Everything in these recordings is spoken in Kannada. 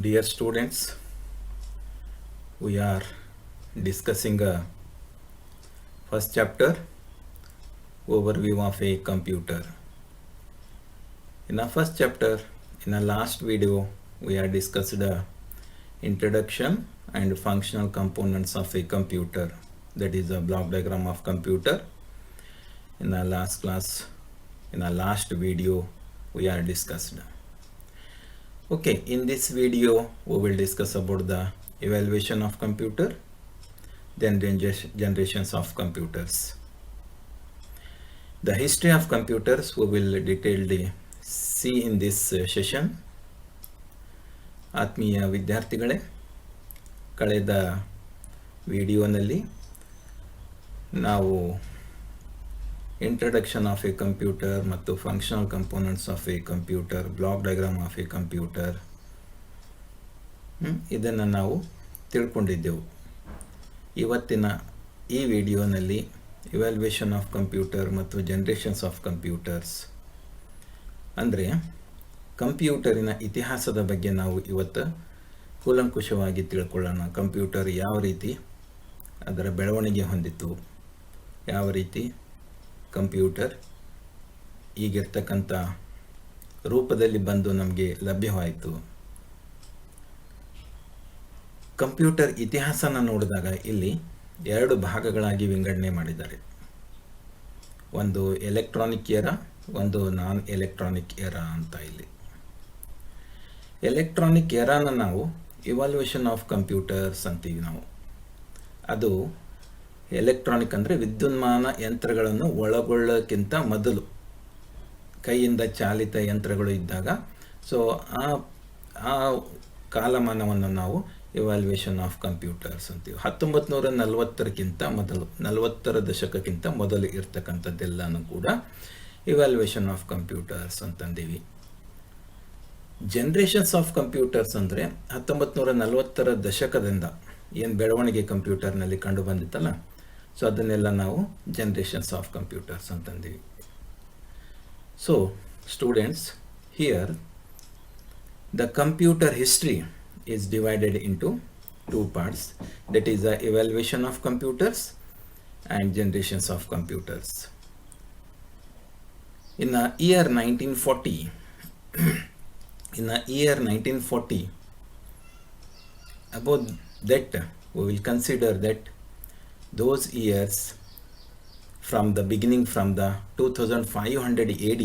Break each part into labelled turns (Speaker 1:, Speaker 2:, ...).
Speaker 1: Dear students, we are discussing a first chapter, overview of a computer. In our first chapter, in our last video, we have discussed the introduction and functional components of a computer, that is a block diagram of computer. In our last class, in our last video, we are discussed. Okay, in this video we will discuss about the evaluation of computer, then generations of computers. The history of computers we will detailed see in this session. ಆತ್ಮೀಯ ವಿದ್ಯಾರ್ಥಿಗಳೇ, ಕಳೆದ ವಿಡಿಯೋನಲ್ಲಿ ನಾವು ಇಂಟ್ರಡಕ್ಷನ್ ಆಫ್ ಎ ಕಂಪ್ಯೂಟರ್ ಮತ್ತು functional components of a computer, block diagram of a computer ಇದನ್ನು ನಾವು ತಿಳ್ಕೊಂಡಿದ್ದೆವು. ಇವತ್ತಿನ ಈ ವಿಡಿಯೋನಲ್ಲಿ ಇವ್ಯಾಲ್ಯೂಯೇಷನ್ ಆಫ್ ಕಂಪ್ಯೂಟರ್ ಮತ್ತು ಜನರೇಷನ್ಸ್ ಆಫ್ ಕಂಪ್ಯೂಟರ್ಸ್ ಅಂದರೆ ಕಂಪ್ಯೂಟರಿನ ಇತಿಹಾಸದ ಬಗ್ಗೆ ನಾವು ಇವತ್ತು ಕೂಲಂಕುಷವಾಗಿ ತಿಳ್ಕೊಳ್ಳೋಣ. ಕಂಪ್ಯೂಟರ್ ಯಾವ ರೀತಿ ಅದರ ಬೆಳವಣಿಗೆ ಹೊಂದಿತ್ತು, ಯಾವ ರೀತಿ ಕಂಪ್ಯೂಟರ್ ಈಗಿರ್ತಕ್ಕಂಥ ರೂಪದಲ್ಲಿ ಬಂದು ನಮಗೆ ಲಭ್ಯವಾಯಿತು. ಕಂಪ್ಯೂಟರ್ ಇತಿಹಾಸನ ನೋಡಿದಾಗ ಇಲ್ಲಿ ಎರಡು ಭಾಗಗಳಾಗಿ ವಿಂಗಡಣೆ ಮಾಡಿದ್ದಾರೆ. ಒಂದು ಎಲೆಕ್ಟ್ರಾನಿಕ್ ಎರಾ, ಒಂದು ನಾನ್ ಎಲೆಕ್ಟ್ರಾನಿಕ್ ಎರಾ ಅಂತ. ಇಲ್ಲಿ ಎಲೆಕ್ಟ್ರಾನಿಕ್ ಎರಾನ ನಾವು ಇವಾಲ್ಯೂಯೇಷನ್ ಆಫ್ ಕಂಪ್ಯೂಟರ್ಸ್ ಅಂತೀವಿ ನಾವು. ಅದು ಎಲೆಕ್ಟ್ರಾನಿಕ್ ಅಂದರೆ ವಿದ್ಯುನ್ಮಾನ ಯಂತ್ರಗಳನ್ನು ಒಳಗೊಳ್ಳೋಕ್ಕಿಂತ ಮೊದಲು ಕೈಯಿಂದ ಚಾಲಿತ ಯಂತ್ರಗಳು ಇದ್ದಾಗ, ಸೊ ಆ ಕಾಲಮಾನವನ್ನು ನಾವು ಇವ್ಯಾಲ್ಯೂಯೇಷನ್ ಆಫ್ ಕಂಪ್ಯೂಟರ್ಸ್ ಅಂತೀವಿ. 1940ಕ್ಕಿಂತ ಮೊದಲು, 40ರ ದಶಕಕ್ಕಿಂತ ಮೊದಲು ಇರ್ತಕ್ಕಂಥದ್ದೆಲ್ಲನೂ ಕೂಡ ಇವ್ಯಾಲ್ಯೂಯೇಷನ್ ಆಫ್ ಕಂಪ್ಯೂಟರ್ಸ್ ಅಂತಂದೀವಿ. ಜನರೇಷನ್ಸ್ ಆಫ್ ಕಂಪ್ಯೂಟರ್ಸ್ ಅಂದರೆ 1940ರ ದಶಕದಿಂದ ಏನು ಬೆಳವಣಿಗೆ ಕಂಪ್ಯೂಟರ್ನಲ್ಲಿ ಕಂಡು ಬಂದಿತ್ತಲ್ಲ, ಸೊ ಅದನ್ನೆಲ್ಲ ನಾವು ಜನರೇಷನ್ಸ್ ಆಫ್ ಕಂಪ್ಯೂಟರ್ಸ್ ಅಂತಂದೀವಿ. So students, here the computer history is divided into two parts, that is the evaluation of computers and generations of computers. In the year 1940 in the year 1940, about that we will consider that those years from the beginning, from the 2500 AD,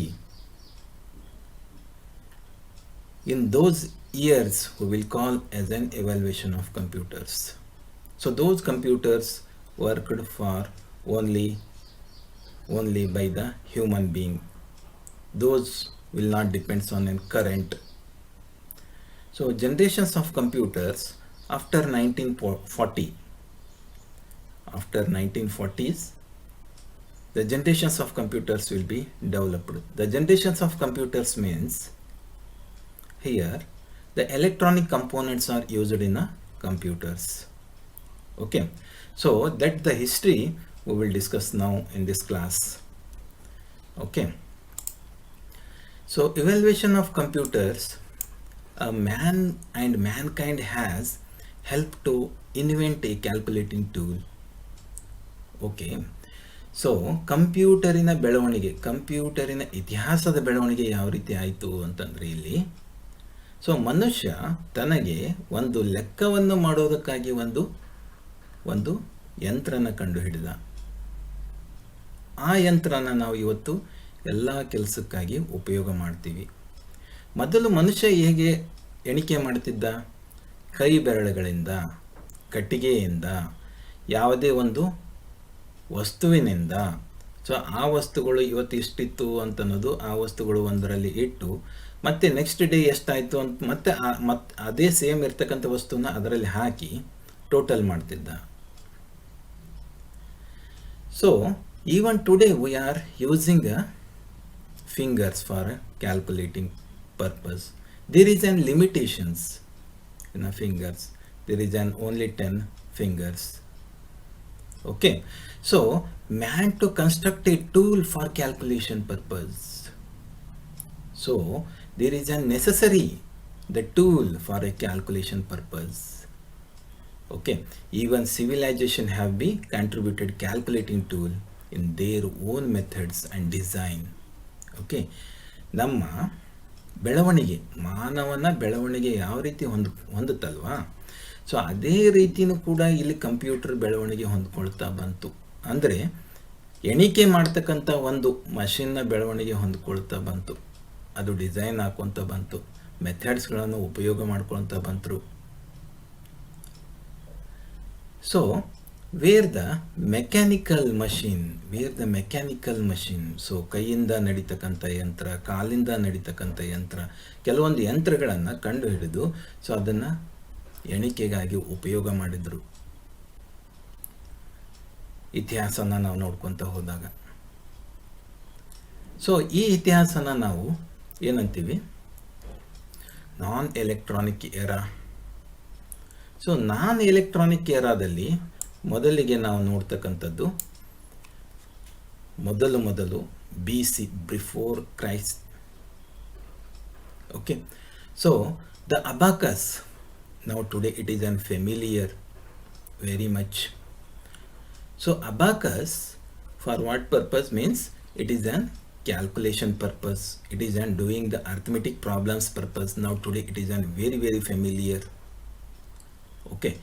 Speaker 1: in those years we will call as an evaluation of computers. So those computers worked for only by the human being. Those will not depend on a current. So generations of computers after 1940, after 1940s, the generations of computers will be developed. The generations of computers means here the electronic components are used in computers. Okay, so that the history we will discuss now in this class. Okay, so evaluation of computers, man and mankind has helped to invent a calculating tool. Okay, so ಕಂಪ್ಯೂಟರಿನ ಬೆಳವಣಿಗೆ, ಕಂಪ್ಯೂಟರಿನ ಇತಿಹಾಸದ ಬೆಳವಣಿಗೆ ಯಾವ ರೀತಿ ಆಯಿತು ಅಂತಂದರೆ ಇಲ್ಲಿ, ಸೊ ಮನುಷ್ಯ ತನಗೆ ಒಂದು ಲೆಕ್ಕವನ್ನು ಮಾಡೋದಕ್ಕಾಗಿ ಒಂದು ಯಂತ್ರನ ಕಂಡುಹಿಡಿದ. ಆ ಯಂತ್ರನ ನಾವು ಇವತ್ತು ಎಲ್ಲ ಕೆಲಸಕ್ಕಾಗಿ ಉಪಯೋಗ ಮಾಡ್ತೀವಿ. ಮೊದಲು ಮನುಷ್ಯ ಹೇಗೆ ಎಣಿಕೆ ಮಾಡ್ತಿದ್ದ? ಕೈ ಬೆರಳುಗಳಿಂದ, ಕಟ್ಟಿಗೆಯಿಂದ, ಯಾವುದೇ ಒಂದು ವಸ್ತುವಿನಿಂದ. ಸೊ ಆ ವಸ್ತುಗಳು ಇವತ್ತು ಇಷ್ಟಿತ್ತು ಅಂತನ್ನೋದು ಆ ವಸ್ತುಗಳು ಒಂದರಲ್ಲಿ ಇಟ್ಟು ಮತ್ತೆ ನೆಕ್ಸ್ಟ್ ಡೇ ಎಷ್ಟಾಯಿತು ಅಂತ ಮತ್ತೆ ಅದೇ ಸೇಮ್ ಇರ್ತಕ್ಕಂಥ ವಸ್ತುನ ಅದರಲ್ಲಿ ಹಾಕಿ ಟೋಟಲ್ ಮಾಡ್ತಿದ್ದ. So even today we are using fingers for calculating purpose. There is an limitations in fingers. There is an only 10 fingers. Okay, so man to construct a tool for calculation purpose. So there is a necessary the tool for a calculation purpose. Okay, even civilization have been contributed calculating tool in their own methods and design. Okay, ನಮ್ಮ ಬೆಳವಣಿಗೆ, ಮಾನವನ ಬೆಳವಣಿಗೆ ಯಾವ ರೀತಿ ಹೊಂದುತ್ತಲ್ವಾ, ಸೊ ಅದೇ ರೀತಿಯೂ ಕೂಡ ಇಲ್ಲಿ ಕಂಪ್ಯೂಟರ್ ಬೆಳವಣಿಗೆ ಹೊಂದ್ಕೊಳ್ತಾ ಬಂತು. ಅಂದರೆ ಎಣಿಕೆ ಮಾಡ್ತಕ್ಕಂಥ ಒಂದು ಮಷಿನ್ನ ಬೆಳವಣಿಗೆ ಹೊಂದ್ಕೊಳ್ತಾ ಬಂತು. ಅದು ಡಿಸೈನ್ ಹಾಕ್ಕೊತ ಬಂತು, ಮೆಥಡ್ಸ್ಗಳನ್ನು ಉಪಯೋಗ ಮಾಡ್ಕೊಳ್ತಾ ಬಂತರು. So where the mechanical machine, so ಕೈಯಿಂದ ನಡೀತಕ್ಕಂಥ ಯಂತ್ರ, ಕಾಲಿಂದ ನಡೀತಕ್ಕಂಥ ಯಂತ್ರ, ಕೆಲವೊಂದು ಯಂತ್ರಗಳನ್ನು ಕಂಡು ಹಿಡಿದು ಸೊ ಅದನ್ನು ಎಣಿಕೆಗಾಗಿ ಉಪಯೋಗ ಮಾಡಿದರು. ಇತಿಹಾಸನ ನಾವು ನೋಡ್ಕೊತ ಹೋದಾಗ, ಸೊ ಈ ಇತಿಹಾಸನ ನಾವು ಏನಂತೀವಿ, ನಾನ್ ಎಲೆಕ್ಟ್ರಾನಿಕ್ ಎರಾ. ಸೊ ನಾನ್ ಎಲೆಕ್ಟ್ರಾನಿಕ್ ಎರಾದಲ್ಲಿ ಮೊದಲಿಗೆ ನಾವು ನೋಡ್ತಕ್ಕಂಥದ್ದು ಮೊದಲು BC, before Christ. Okay, so the abacus, now today it is unfamiliar very much. So abacus, for what purpose? Means it is an calculation purpose, it is an doing the arithmetic problems purpose. Now today it is an very familiar. Okay,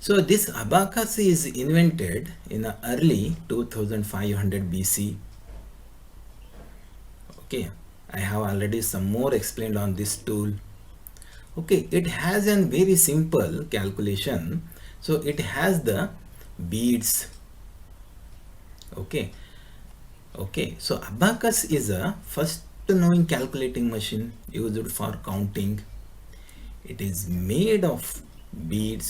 Speaker 1: so this abacus is invented in the early 2500 BC. Okay, I have already some more explained on this tool. Okay, it has a very simple calculation. So it has the beads. Okay, so abacus is a first known calculating machine used for counting. It is made of beads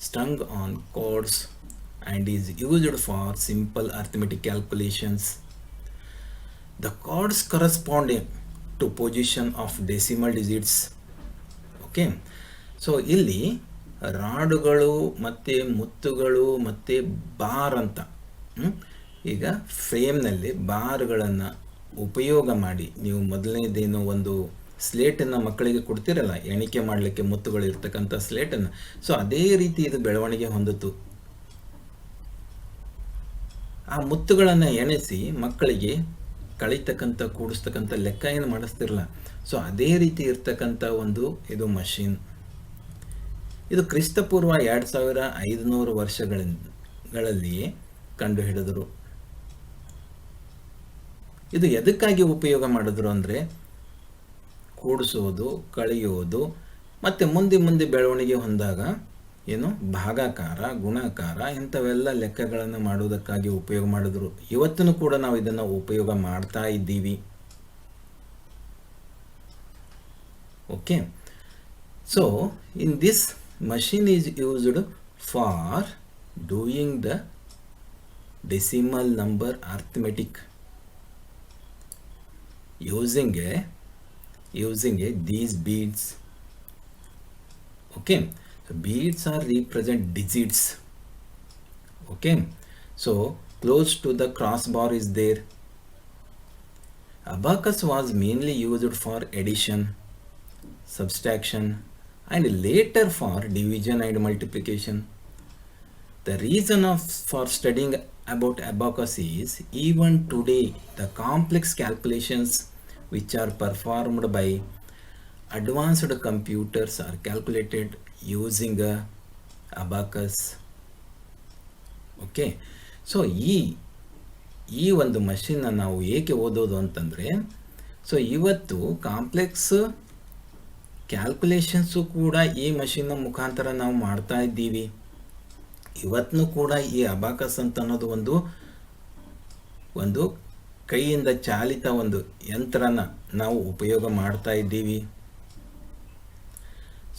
Speaker 1: strung on cords and is used for simple arithmetic calculations. The cords correspond to position of decimal digits. Okay, so ಇಲ್ಲಿ ರಾಡುಗಳು ಮತ್ತು ಮುತ್ತುಗಳು ಮತ್ತು ಬಾರ್ ಅಂತ, ಈಗ ಫ್ರೇಮ್ನಲ್ಲಿ ಬಾರ್ಗಳನ್ನು ಉಪಯೋಗ ಮಾಡಿ, ನೀವು ಮೊದಲನೇದೇನೋ ಒಂದು ಸ್ಲೇಟನ್ನು ಮಕ್ಕಳಿಗೆ ಕೊಡ್ತಿರಲ್ಲ ಎಣಿಕೆ ಮಾಡಲಿಕ್ಕೆ, ಮುತ್ತುಗಳು ಇರ್ತಕ್ಕಂಥ ಸ್ಲೇಟನ್ನು, ಸೊ ಅದೇ ರೀತಿ ಇದು ಬೆಳವಣಿಗೆ ಹೊಂದಿತು. ಆ ಮುತ್ತುಗಳನ್ನು ಎಣಿಸಿ ಮಕ್ಕಳಿಗೆ ಕಳೀತಕ್ಕಂಥ ಕೂಡಿಸ್ತಕ್ಕಂಥ ಲೆಕ್ಕ ಏನು ಮಾಡಿಸ್ತಿರಲ್ಲ, ಸೊ ಅದೇ ರೀತಿ ಇರ್ತಕ್ಕಂಥ ಒಂದು ಇದು ಮಷೀನ್. ಇದು ಕ್ರಿಸ್ತಪೂರ್ವ 2500 ವರ್ಷಗಳಲ್ಲಿಯೇ ಕಂಡು ಹಿಡಿದರು. ಇದು ಎದಕ್ಕಾಗಿ ಉಪಯೋಗ ಮಾಡಿದ್ರು ಅಂದರೆ ಕೂಡಿಸೋದು, ಕಳೆಯೋದು, ಮತ್ತು ಮುಂದೆ ಬೆಳವಣಿಗೆ ಹೊಂದಾಗ ಏನು ಭಾಗಾಕಾರ, ಗುಣಾಕಾರ ಇಂಥವೆಲ್ಲ ಲೆಕ್ಕಗಳನ್ನು ಮಾಡುವುದಕ್ಕಾಗಿ ಉಪಯೋಗ ಮಾಡಿದ್ರು. ಇವತ್ತೂ ಕೂಡ ನಾವು ಇದನ್ನು ಉಪಯೋಗ ಮಾಡ್ತಾ ಇದ್ದೀವಿ. Okay, so in this machine is used for doing the decimal number arithmetic using these beads. Okay, so beads are represent digits. Okay, so close to the crossbar is there. Abacus was mainly used for addition, subtraction, and later for division and multiplication. The reason for studying about abacus is, even today the complex calculations which are performed by advanced computers are calculated using a abacus. Okay, so ಈ ಒಂದು ಮಷೀನ್ನ ನಾವು ಏಕೆ ಓದೋದು ಅಂತಂದರೆ, ಸೊ ಇವತ್ತು ಕಾಂಪ್ಲೆಕ್ಸ್ ಕ್ಯಾಲ್ಕುಲೇಷನ್ಸು ಕೂಡ ಈ ಮಷೀನ್ನ ಮುಖಾಂತರ ನಾವು ಮಾಡ್ತಾ ಇದ್ದೀವಿ. ಇವತ್ತೂ ಕೂಡ ಈ ಅಬಾಕಸ್ ಅಂತ ಅನ್ನೋದು ಒಂದು ಕೈಯಿಂದ ಚಾಲಿತ ಒಂದು ಯಂತ್ರನ ನಾವು ಉಪಯೋಗ ಮಾಡ್ತಾ ಇದ್ದೀವಿ.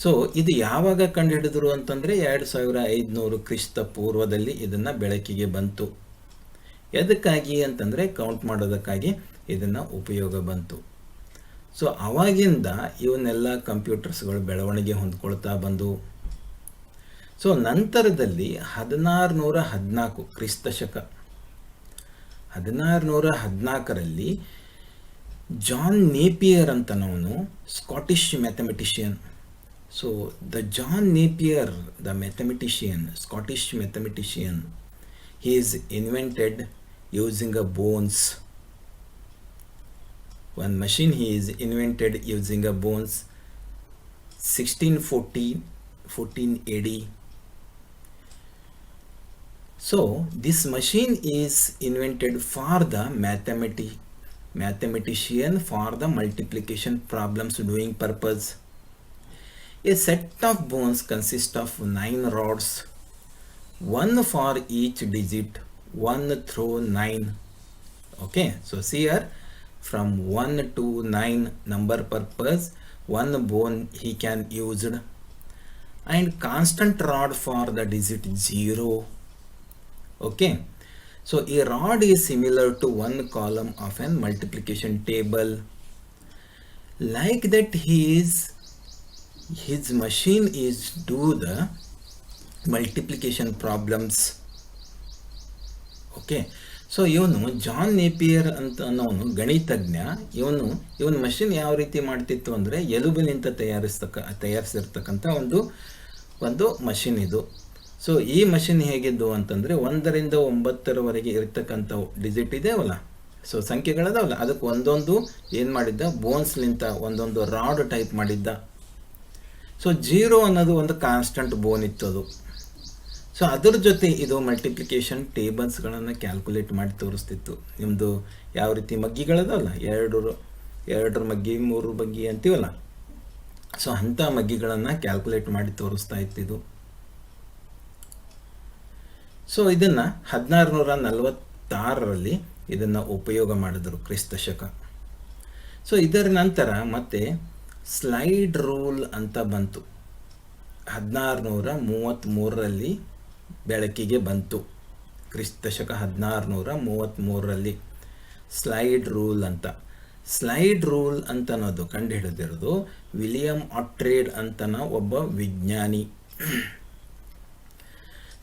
Speaker 1: ಸೊ ಇದು ಯಾವಾಗ ಕಂಡುಹಿಡಿದ್ರು ಅಂತಂದರೆ 2500 ಕ್ರಿಸ್ತ ಪೂರ್ವದಲ್ಲಿ ಇದನ್ನು ಬೆಳಕಿಗೆ ಬಂತು. ಎದಕ್ಕಾಗಿ ಅಂತಂದರೆ ಕೌಂಟ್ ಮಾಡೋದಕ್ಕಾಗಿ ಇದನ್ನು ಉಪಯೋಗ ಬಂತು. ಸೊ ಅವಾಗಿಂದ ಇವನ್ನೆಲ್ಲ ಕಂಪ್ಯೂಟರ್ಸ್ಗಳು ಬೆಳವಣಿಗೆ ಹೊಂದ್ಕೊಳ್ತಾ ಬಂದು, ಸೊ ನಂತರದಲ್ಲಿ 1614 ಕ್ರಿಸ್ತ ಶಕ 1614ರಲ್ಲಿ ಜಾನ್ ನೇಪಿಯರ್ ಅಂತನವನು Scottish mathematician. So the John Napier, the mathematician, Scottish mathematician, he is invented using a bones. One machine he is invented using a bones 1614 AD. So this machine is invented for the mathematician for the multiplication problems doing purpose. A set of bones consists of 9 rods, one for each digit, 1 through 9. Okay, so see here, from 1 to 9 number purpose, one bone he can use, and constant rod for the digit 0. Okay, so a rod is similar to one column of an multiplication table. Like that, his machine is do the multiplication problems. Okay, so ಇವನು ಜಾನ್ ನೇಪಿಯರ್ ಅಂತ ಅನ್ನೋನು ಗಣಿತಜ್ಞ. ಇವನ ಮಷಿನ್ ಯಾವ ರೀತಿ ಮಾಡ್ತಿತ್ತು ಅಂದರೆ ಎಲುಬಿನಿಂದ ತಯಾರಿಸಿರ್ತಕ್ಕಂಥ ಒಂದು ಮಷಿನ್ ಇದು. ಸೊ ಈ ಮಷಿನ್ ಹೇಗಿದ್ದು ಅಂತಂದರೆ 1 ರಿಂದ 9 ಇರ್ತಕ್ಕಂಥ ಡಿಜಿಟ್ ಇದೆವಲ್ಲ, ಸೊ ಸಂಖ್ಯೆಗಳದಾವಲ್ಲ, ಅದಕ್ಕೆ ಒಂದೊಂದು ಏನು ಮಾಡಿದ್ದ, ಬೋನ್ಸ್ಲಿಂತ ಒಂದೊಂದು ರಾಡ್ ಟೈಪ್ ಮಾಡಿದ್ದ. ಸೊ 0 ಅನ್ನೋದು ಒಂದು ಕಾನ್ಸ್ಟಂಟ್ ಬೋನ್ ಇತ್ತು ಅದು. ಸೊ ಅದ್ರ ಜೊತೆ ಇದು ಮಲ್ಟಿಪ್ಲಿಕೇಶನ್ ಟೇಬಲ್ಸ್ಗಳನ್ನು ಕ್ಯಾಲ್ಕುಲೇಟ್ ಮಾಡಿ ತೋರಿಸ್ತಿತ್ತು. ನಿಮ್ಮದು ಯಾವ ರೀತಿ ಮಗ್ಗಿಗಳದಲ್ಲ, 2 ಮಗ್ಗಿ 3 ಮಗ್ಗಿ ಅಂತೀವಲ್ಲ, ಸೊ ಅಂಥ ಮಗ್ಗಿಗಳನ್ನು ಕ್ಯಾಲ್ಕುಲೇಟ್ ಮಾಡಿ ತೋರಿಸ್ತಾ ಇತ್ತಿದ್ದು. ಸೊ ಇದನ್ನು 1646ರಲ್ಲಿ ಇದನ್ನು ಉಪಯೋಗ ಮಾಡಿದ್ರು, ಕ್ರಿಸ್ತ ಶಕ. ಸೊ ಇದರ ನಂತರ ಮತ್ತೆ ಸ್ಲೈಡ್ ರೂಲ್ ಅಂತ ಬಂತು. 1633ರಲ್ಲಿ ಬೆಳಕಿಗೆ ಬಂತು, ಕ್ರಿಸ್ತ ಶಕ 1633ರಲ್ಲಿ ಸ್ಲೈಡ್ ರೂಲ್ ಅಂತ. ಸ್ಲೈಡ್ ರೂಲ್ ಅಂತ ಅನ್ನೋದು ಕಂಡು ಹಿಡಿದಿರೋದು ವಿಲಿಯಂ ಆಟ್ರೇಡ್ ಅಂತನ ಒಬ್ಬ ವಿಜ್ಞಾನಿ.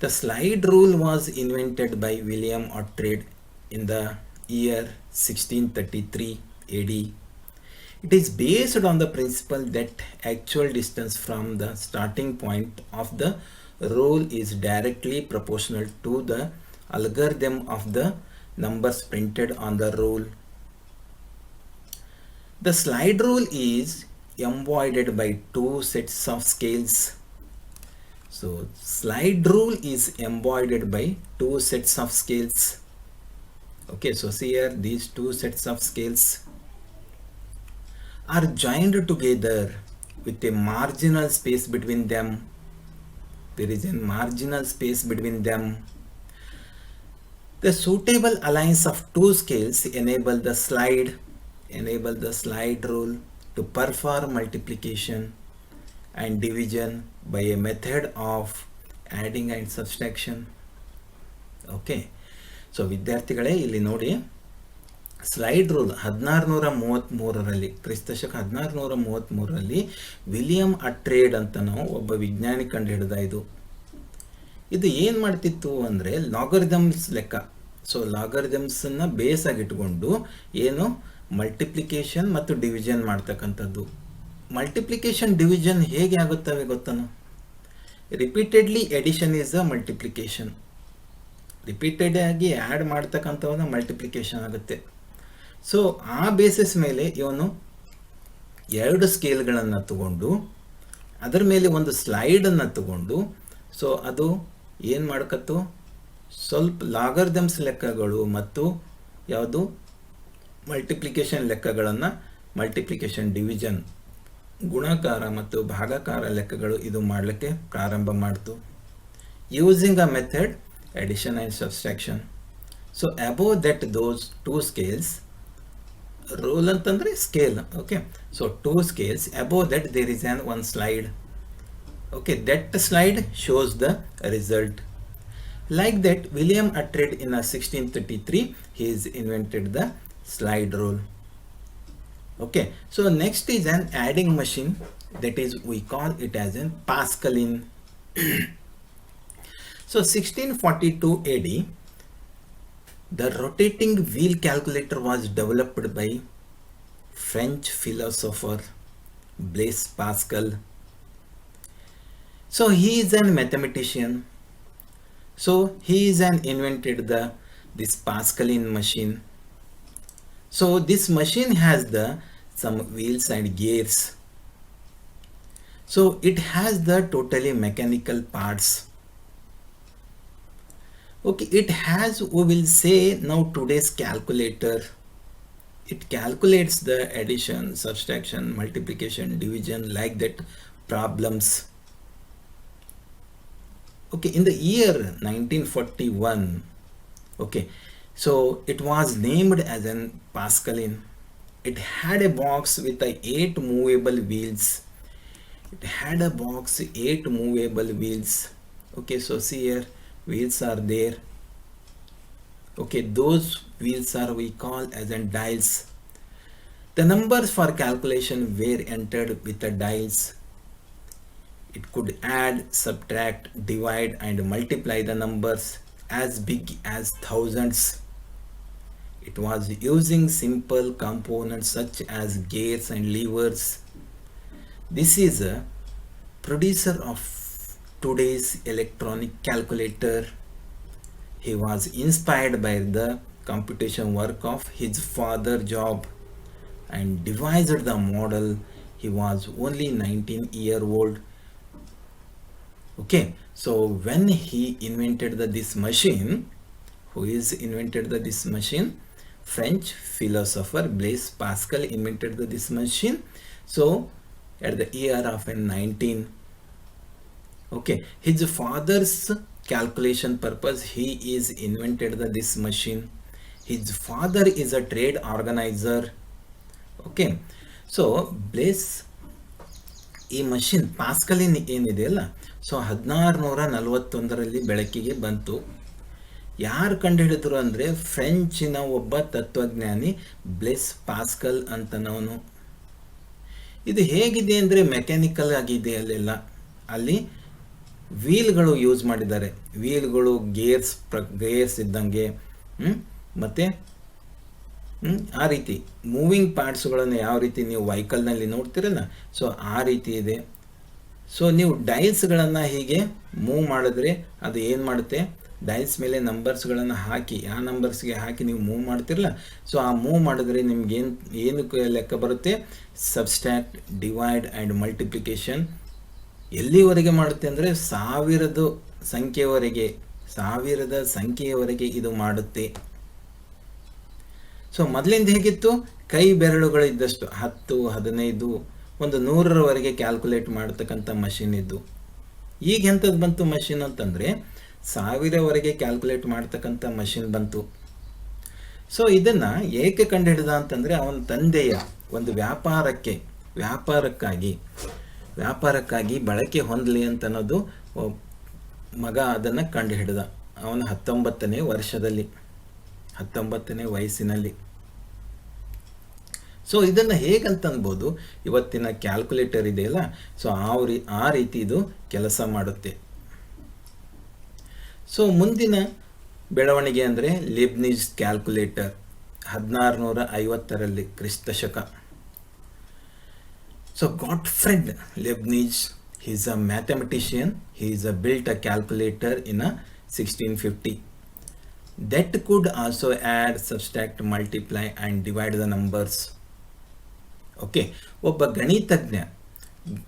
Speaker 1: The slide rule was invented by William Oughtred in the year 1633 AD. It is based on the principle that actual distance from the starting point of the roll is directly proportional to the algorithm of the numbers printed on the roll. The slide rule is embodied by 2 sets of scales. So slide rule is embodied by 2 sets of scales. Okay, so see here, these 2 sets of scales are joined together with a marginal space between them. There is a marginal space between them. The suitable alliance of 2 scales enable the slide rule to perform multiplication and division by a method of adding and subtraction. Okay, so ವಿದ್ಯಾರ್ಥಿಗಳೇ ಇಲ್ಲಿ ನೋಡಿ, ಸ್ಲೈಡ್ ರೂಲ್ 1633ರಲ್ಲಿ, ಕ್ರಿಸ್ತಶಕ 1633ರಲ್ಲಿ ವಿಲಿಯಂ ಅಟ್ರೇಡ್ ಅಂತನೋ ಒಬ್ಬ ವಿಜ್ಞಾನಿ ಕಂಡು ಹಿಡಿದ. ಇದು ಏನು ಮಾಡ್ತಿತ್ತು ಅಂದರೆ ಲಾಗರಿದಮ್ಸ್ ಲೆಕ್ಕ. ಸೊ ಲಾಗರಿದಮ್ಸನ್ನು ಬೇಸಾಗಿಟ್ಕೊಂಡು ಏನು ಮಲ್ಟಿಪ್ಲಿಕೇಶನ್ ಮತ್ತು ಡಿವಿಷನ್ ಮಾಡ್ತಕ್ಕಂಥದ್ದು. ಮಲ್ಟಿಪ್ಲಿಕೇಶನ್ ಡಿವಿಷನ್ ಹೇಗೆ ಆಗುತ್ತವೆ ಗೊತ್ತನು? Repeatedly addition is a multiplication. Repeated ಆಗಿ ಆ್ಯಡ್ ಮಾಡ್ತಕ್ಕಂಥವನ್ನ ಮಲ್ಟಿಪ್ಲಿಕೇಶನ್ ಆಗುತ್ತೆ. ಸೊ ಆ ಬೇಸಿಸ್ ಮೇಲೆ ಇವನು 2 ಸ್ಕೇಲ್ಗಳನ್ನು ತಗೊಂಡು ಅದರ ಮೇಲೆ ಒಂದು ಸ್ಲೈಡನ್ನು ತಗೊಂಡು, ಸೊ ಅದು ಏನು ಮಾಡ್ಕತ್ತು, ಸ್ವಲ್ಪ ಲಾಗರಿದಮ್ಸ್ ಲೆಕ್ಕಗಳು ಮತ್ತು ಯಾವುದು ಮಲ್ಟಿಪ್ಲಿಕೇಶನ್ ಲೆಕ್ಕಗಳನ್ನು, ಮಲ್ಟಿಪ್ಲಿಕೇಶನ್ ಡಿವಿಷನ್, ಗುಣಾಕಾರ ಮತ್ತು ಭಾಗಾಕಾರ ಲೆಕ್ಕಗಳು ಇದು ಮಾಡಲಿಕ್ಕೆ ಪ್ರಾರಂಭ ಮಾಡ್ತು. Using a method addition and subtraction. So above that, those 2 scales, rule ಅಂತಂದ್ರೆ scale. Okay, so 2 scales, above that there is one slide. Okay, that slide shows the result. Like that, William Oughtred in 1633 he has invented the slide rule. Okay, so next is an adding machine, that is we call it as an Pascaline. So 1642 AD, the rotating wheel calculator was developed by French philosopher Blaise Pascal. So he is a mathematician. So he is an invented this Pascaline machine. So this machine has some wheels and gears. So it has the totally mechanical parts. Okay, it has, we will say now, today's calculator. It calculates the addition, subtraction, multiplication, division, like that problems. Okay, in the year 1941, okay, so it was named as an Pascaline. It had a box with 8 movable wheels. It had a box, 8 movable wheels. Okay, so see here, wheels are there. Okay, those wheels are we call as in dials. The numbers for calculation were entered with the dials. It could add, subtract, divide and multiply the numbers as big as thousands. It was using simple components such as gears and levers. This is a producer of today's electronic calculator. He was inspired by the computation work of his father Job and devised the model. He was only 19-year-old. Okay, so when he invented this machine, who is invented this machine? French philosopher Blaise Pascal invented this machine. So at the year of 19. Okay, his father's calculation purpose, he is invented this machine. His father is a trade organizer. Okay, so Blaise ಈ ಮಷಿನ್ ಪಾಸ್ಕಲಿನ್ ಏನಿದೆಯಲ್ಲ, ಸೊ 1641ರಲ್ಲಿ ಬೆಳಕಿಗೆ ಬಂತು. ಯಾರು ಕಂಡುಹಿಡಿದ್ರು ಅಂದರೆ ಫ್ರೆಂಚಿನ ಒಬ್ಬ ತತ್ವಜ್ಞಾನಿ ಬ್ಲೇಸ್ ಪಾಸ್ಕಲ್ ಅಂತನವನು. ಇದು ಹೇಗಿದೆ ಅಂದರೆ ಮೆಕ್ಯಾನಿಕಲ್ ಆಗಿದೆ. ಅಲ್ಲೆಲ್ಲ ಅಲ್ಲಿ ವೀಲ್ಗಳು ಯೂಸ್ ಮಾಡಿದ್ದಾರೆ. ವೀಲ್ಗಳು ಗೇರ್ಸ್ ಇದ್ದಂಗೆ, ಮತ್ತು ಆ ರೀತಿ ಮೂವಿಂಗ್ ಪಾರ್ಟ್ಸ್ಗಳನ್ನು ಯಾವ ರೀತಿ ನೀವು ವೆಹಿಕಲ್ನಲ್ಲಿ ನೋಡ್ತಿರಲ್ಲ, ಸೊ ಆ ರೀತಿ ಇದೆ. ಸೊ ನೀವು ಡೈಲ್ಸ್ಗಳನ್ನು ಹೀಗೆ ಮೂವ್ ಮಾಡಿದ್ರೆ ಅದು ಏನು ಮಾಡುತ್ತೆ, ಡೈಲ್ಸ್ ಮೇಲೆ ನಂಬರ್ಸ್ಗಳನ್ನು ಹಾಕಿ, ಆ ನಂಬರ್ಸ್ಗೆ ಹಾಕಿ ನೀವು ಮೂವ್ ಮಾಡ್ತಿರಲ್ಲ, ಸೊ ಆ ಮೂವ್ ಮಾಡಿದ್ರೆ ನಿಮ್ಗೆ ಏನು ಲೆಕ್ಕ ಬರುತ್ತೆ, ಸಬ್ಸ್ಟ್ರಾಕ್ಟ್, ಡಿವೈಡ್ ಆ್ಯಂಡ್ ಮಲ್ಟಿಪ್ಲಿಕೇಶನ್ ಎಲ್ಲಿವರೆಗೆ ಮಾಡುತ್ತೆ ಅಂದರೆ ಸಾವಿರದ ಸಂಖ್ಯೆಯವರೆಗೆ ಇದು ಮಾಡುತ್ತೆ. ಸೊ ಮೊದಲಿಂದ ಹೇಗಿತ್ತು, ಕೈ ಬೆರಳುಗಳು ಇದ್ದಷ್ಟು 10, 15, 100ರವರೆಗೆ ಕ್ಯಾಲ್ಕುಲೇಟ್ ಮಾಡ್ತಕ್ಕಂಥ ಮಷಿನ್ ಇದ್ದು. ಈಗ ಎಂಥದ್ದು ಬಂತು ಮಷಿನ್ ಅಂತಂದರೆ 1000ವರೆಗೆ ಕ್ಯಾಲ್ಕುಲೇಟ್ ಮಾಡ್ತಕ್ಕಂಥ ಮಷಿನ್ ಬಂತು. ಸೊ ಇದನ್ನು ಏಕೆ ಕಂಡುಹಿಡಿದ ಅಂತಂದರೆ ಅವನ ತಂದೆಯ ಒಂದು ವ್ಯಾಪಾರಕ್ಕಾಗಿ ಬಳಕೆ ಹೊಂದಲಿ ಅಂತನ್ನೋದು ಮಗ ಅದನ್ನು ಕಂಡುಹಿಡಿದ ಅವನ 19ನೇ ವರ್ಷದಲ್ಲಿ, 19ನೇ ವಯಸ್ಸಿನಲ್ಲಿ. ಸೊ ಇದನ್ನು ಹೇಗಂತ ಅನ್ಬೋದು, ಇವತ್ತಿನ ಕ್ಯಾಲ್ಕುಲೇಟರ್ ಇದೆಯಲ್ಲ, ಸೊ ಆ ರೀತಿ ಇದು ಕೆಲಸ ಮಾಡುತ್ತೆ. ಸೊ ಮುಂದಿನ ಬೆಳವಣಿಗೆ ಅಂದರೆ ಲೆಬ್ನಿಜ್ ಕ್ಯಾಲ್ಕುಲೇಟರ್ 1650ರಲ್ಲಿ ಕ್ರಿಸ್ತಶಕ. So Gottfried Leibniz, he is a mathematician. He is built a calculator in 1650 that could also add, subtract, multiply and divide the numbers. Okay, ಒಬ್ಬ ಗಣಿತಜ್ಞ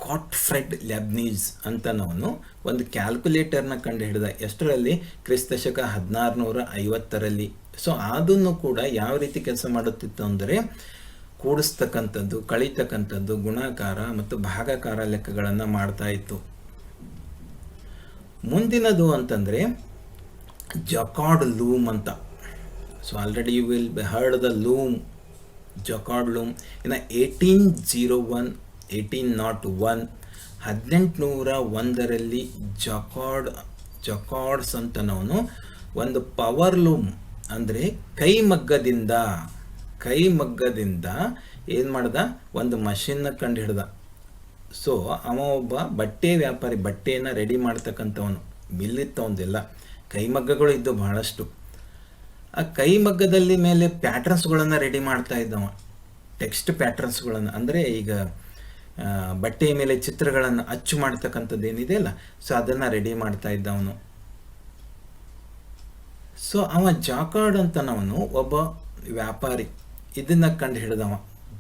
Speaker 1: Gottfried Leibniz ಅಂತನವನು ಒಂದು ಕ್ಯಾಲ್ಕುಲೇಟರ್ನ ಕಂಡುಹಿಡಿದ. ಎಷ್ಟರಲ್ಲಿ? ಕ್ರಿಸ್ತಶಕ 1650ರಲ್ಲಿ. ಸೊ ಅದನ್ನು ಕೂಡ ಯಾವ ರೀತಿ ಕೆಲಸ ಮಾಡುತ್ತಿತ್ತು ಅಂದರೆ ಕೂಡಿಸ್ತಕ್ಕಂಥದ್ದು, ಕಳೀತಕ್ಕಂಥದ್ದು, ಗುಣಾಕಾರ ಮತ್ತು ಭಾಗಾಕಾರ ಲೆಕ್ಕಗಳನ್ನು ಮಾಡ್ತಾ ಇತ್ತು. ಮುಂದಿನದು ಅಂತಂದರೆ ಜಕಾರ್ಡ್ ಲೂಮ್ ಅಂತ. So already you will heard the loom, Jacquard loom. ಇನ್ನು 1801 1801ರಲ್ಲಿ ಜಕಾರ್ಡ್ಸ್ ಅಂತನವನು ಒಂದು ಪವರ್ ಲೂಮ್ ಅಂದರೆ ಕೈಮಗ್ಗದಿಂದ ಏನು ಮಾಡ್ದ, ಒಂದು ಮಷಿನ್ನ ಕಂಡು ಹಿಡ್ದ. ಸೊ ಅವ ಒಬ್ಬ ಬಟ್ಟೆ ವ್ಯಾಪಾರಿ, ಬಟ್ಟೆಯನ್ನು ರೆಡಿ ಮಾಡ್ತಕ್ಕಂಥವನು. ಮಿಲ್ಲಿತ್ತವಂದೆಲ್ಲ ಕೈಮಗ್ಗಗಳು ಇದ್ದು ಬಹಳಷ್ಟು. ಆ ಕೈಮಗ್ಗದಲ್ಲಿ ಮೇಲೆ ಪ್ಯಾಟರ್ನ್ಸ್ಗಳನ್ನು ರೆಡಿ ಮಾಡ್ತಾ ಇದ್ದವ. ಟೆಕ್ಸ್ಟ್ ಪ್ಯಾಟರ್ನ್ಸ್ಗಳನ್ನು, ಅಂದರೆ ಈಗ ಬಟ್ಟೆಯ ಮೇಲೆ ಚಿತ್ರಗಳನ್ನು ಅಚ್ಚು ಮಾಡ್ತಕ್ಕಂಥದ್ದು ಏನಿದೆ ಅಲ್ಲ, ಸೊ ಅದನ್ನು ರೆಡಿ ಮಾಡ್ತಾ ಇದ್ದ ಅವನು. ಸೊ ಅವ ಜಾಕಾರ್ಡ್ ಅಂತನವನು ಒಬ್ಬ ವ್ಯಾಪಾರಿ, ಇದನ್ನು ಕಂಡು ಹಿಡಿದವ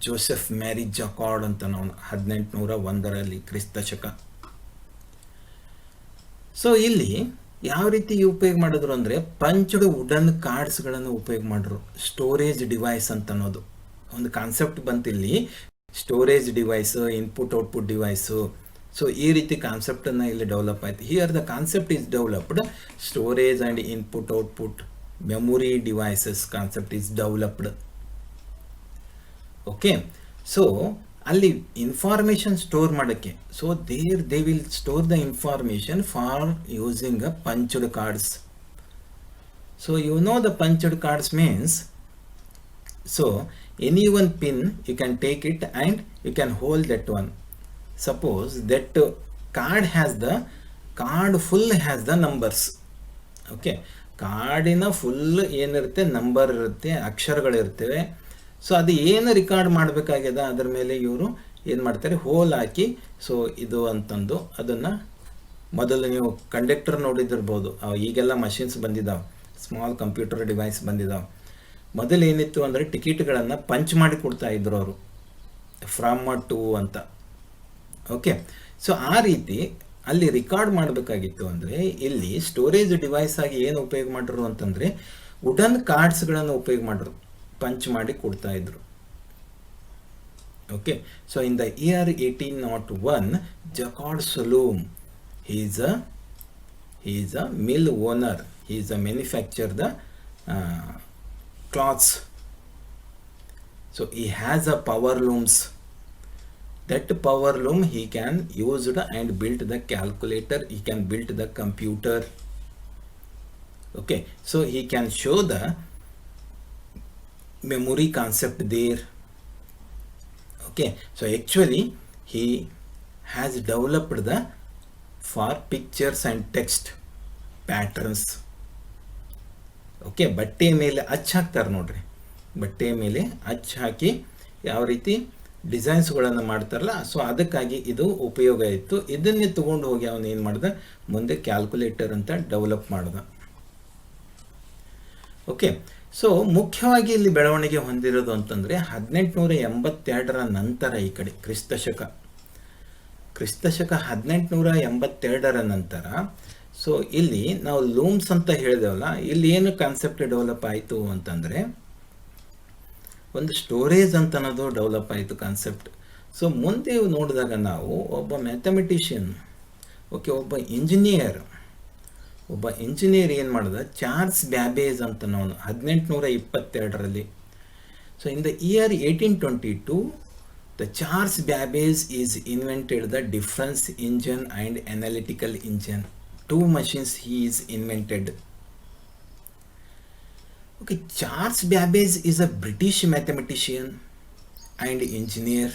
Speaker 1: ಜೋಸೆಫ್ ಮ್ಯಾರಿ ಜಾಕಾರ್ಡ್ ಅಂತನವನು 1801 ಕ್ರಿಸ್ತ ಶಕ. ಸೊ ಇಲ್ಲಿ ಯಾವ ರೀತಿ ಉಪಯೋಗ ಮಾಡಿದ್ರು ಅಂದರೆ ಪಂಚ್ಡ್ ವುಡನ್ ಕಾರ್ಡ್ಸ್ಗಳನ್ನು ಉಪಯೋಗ ಮಾಡಿದ್ರು. ಸ್ಟೋರೇಜ್ ಡಿವೈಸ್ ಅಂತ ಅನ್ನೋದು ಒಂದು ಕಾನ್ಸೆಪ್ಟ್ ಬಂತಿಲ್ಲಿ. Storage device, input output device. So ಈ ರೀತಿ ಕಾನ್ಸೆಪ್ಟನ್ನು ಇಲ್ಲಿ ಡೆವಲಪ್ ಆಯಿತು. Here the concept is developed. Storage and input output memory devices concept is developed. Okay, so ಅಲ್ಲಿ ಇನ್ಫಾರ್ಮೇಷನ್ ಸ್ಟೋರ್ ಮಾಡೋಕ್ಕೆ, so they will store the information for using a punched cards. So you know the punched cards means, so any one pin you can take it and you can hold that one. Suppose that card full has the numbers. Okay, ಕಾರ್ಡಿನ ಫುಲ್ ಏನಿರುತ್ತೆ ನಂಬರ್ ಇರುತ್ತೆ, ಅಕ್ಷರಗಳಿರ್ತವೆ. ಸೊ ಅದು ಏನು ರಿಕಾರ್ಡ್ ಮಾಡಬೇಕಾಗ್ಯದ ಅದರ ಮೇಲೆ ಇವರು ಏನು ಮಾಡ್ತಾರೆ, ಹೋಲ್ ಹಾಕಿ, ಸೊ ಇದು ಅಂತಂದು ಅದನ್ನು ಮೊದಲು ನೀವು ಕಂಡಕ್ಟರ್ ನೋಡಿದಿರ್ಬೋದು. ಈಗೆಲ್ಲ ಮಷಿನ್ಸ್ ಬಂದಿದ್ದಾವೆ, ಸ್ಮಾಲ್ ಕಂಪ್ಯೂಟರ್ ಡಿವೈಸ್ ಬಂದಿದ್ದಾವೆ. ಮೊದಲು ಏನಿತ್ತು ಅಂದರೆ ಟಿಕೆಟ್ಗಳನ್ನು ಪಂಚ್ ಮಾಡಿ ಕೊಡ್ತಾ ಇದ್ರು ಅವರು, ಫ್ರಮ್ ಟು ಅಂತ. ಓಕೆ, ಸೊ ಆ ರೀತಿ ಅಲ್ಲಿ ರಿಕಾರ್ಡ್ ಮಾಡಬೇಕಾಗಿತ್ತು. ಅಂದರೆ ಇಲ್ಲಿ ಸ್ಟೋರೇಜ್ ಡಿವೈಸ್ ಆಗಿ ಏನು ಉಪಯೋಗ ಮಾಡ್ರು ಅಂತಂದರೆ ವುಡನ್ ಕಾರ್ಡ್ಸ್ಗಳನ್ನು ಉಪಯೋಗ ಮಾಡ್ರು, ಪಂಚ್ ಮಾಡಿ ಕೊಡ್ತಾ ಇದ್ರು. Okay, so in the year 1801 jacquard ಸಲೂಮ್, he is a mill owner, he is a manufacturer the cloths. So he has a power looms. That power loom he can use and build the calculator, he can build the computer. Okay, so he can show the memory concept there. Okay, so actually he has developed the for pictures and text patterns. Okay, ಬಟ್ಟೆ ಮೇಲೆ ಅಚ್ಚು ಹಾಕ್ತಾರೆ ನೋಡ್ರಿ, ಬಟ್ಟೆ ಮೇಲೆ ಅಚ್ಚು ಹಾಕಿ ಯಾವ ರೀತಿ ಡಿಸೈನ್ಸ್ಗಳನ್ನು ಮಾಡ್ತಾರಲ್ಲ, ಸೊ ಅದಕ್ಕಾಗಿ ಇದು ಉಪಯೋಗ ಇತ್ತು. ಇದನ್ನೇ ತೊಗೊಂಡು ಹೋಗಿ ಅವನು ಏನು ಮಾಡ್ದ, ಮುಂದೆ ಕ್ಯಾಲ್ಕುಲೇಟರ್ ಅಂತ ಡೆವಲಪ್ ಮಾಡ್ದ. ಓಕೆ, ಸೊ ಮುಖ್ಯವಾಗಿ ಇಲ್ಲಿ ಬೆಳವಣಿಗೆ ಹೊಂದಿರೋದು ಅಂತಂದರೆ 1882 ನಂತರ, ಈ ಕಡೆ ಕ್ರಿಸ್ತಶಕ 1882 ನಂತರ. ಸೊ ಇಲ್ಲಿ ನಾವು ಲೂಮ್ಸ್ ಅಂತ ಹೇಳಿದೆವಲ್ಲ, ಇಲ್ಲಿ ಏನು ಕಾನ್ಸೆಪ್ಟ್ ಡೆವಲಪ್ ಆಯಿತು ಅಂತಂದರೆ ಒಂದು ಸ್ಟೋರೇಜ್ ಅಂತ ಅನ್ನೋದು ಡೆವಲಪ್ ಆಯಿತು ಕಾನ್ಸೆಪ್ಟ್. ಸೊ ಮುಂದೆ ನೋಡಿದಾಗ ನಾವು ಒಬ್ಬ ಮ್ಯಾಥಮೆಟಿಷಿಯನ್, ಓಕೆ, ಒಬ್ಬ ಇಂಜಿನಿಯರ್ ಏನು ಮಾಡಿದ, ಚಾರ್ಲ್ಸ್ ಬ್ಯಾಬೇಜ್ ಅಂತ ನಾವು 1822. So in the year 1822 the Charles Babbage is invented the difference engine and analytical engine. Two machines he is invented. Okay, Charles Babbage is a British mathematician and engineer.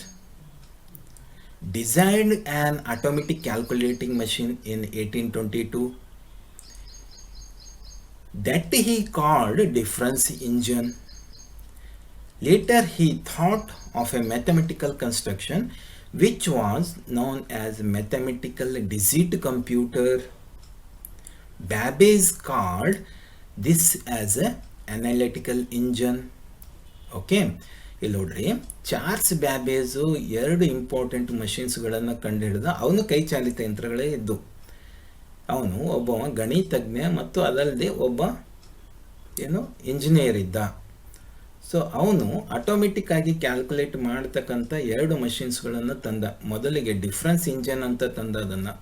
Speaker 1: Designed an automatic calculating machine in 1822 that he called difference engine. Later he thought of a mathematical construction which was known as mathematical digit computer. Babbage called this as a analytical engine. Okay, ಇಲ್ಲಿ ನೋಡ್ರಿ, ಚಾರ್ಲ್ಸ್ ಬ್ಯಾಬೇಜು 2 ಇಂಪಾರ್ಟೆಂಟ್ ಮಷಿನ್ಸ್ಗಳನ್ನು ಕಂಡುಹಿಡಿದ. ಅವನು ಕೈಚಾಲಿತ ಯಂತ್ರಗಳೇ ಇದ್ದು, ಅವನು ಒಬ್ಬ ಗಣಿತಜ್ಞ ಮತ್ತು ಅದಲ್ಲದೆ ಒಬ್ಬ ಇಂಜಿನಿಯರ್ ಇದ್ದ. ಸೊ ಅವನು ಆಟೋಮೆಟಿಕ್ ಆಗಿ ಕ್ಯಾಲ್ಕುಲೇಟ್ ಮಾಡ್ತಕ್ಕಂಥ 2 ಮಷಿನ್ಸ್ಗಳನ್ನು ತಂದ. ಮೊದಲಿಗೆ ಡಿಫ್ರೆನ್ಸ್ ಇಂಜನ್ ಅಂತ ತಂದ, ಅದನ್ನು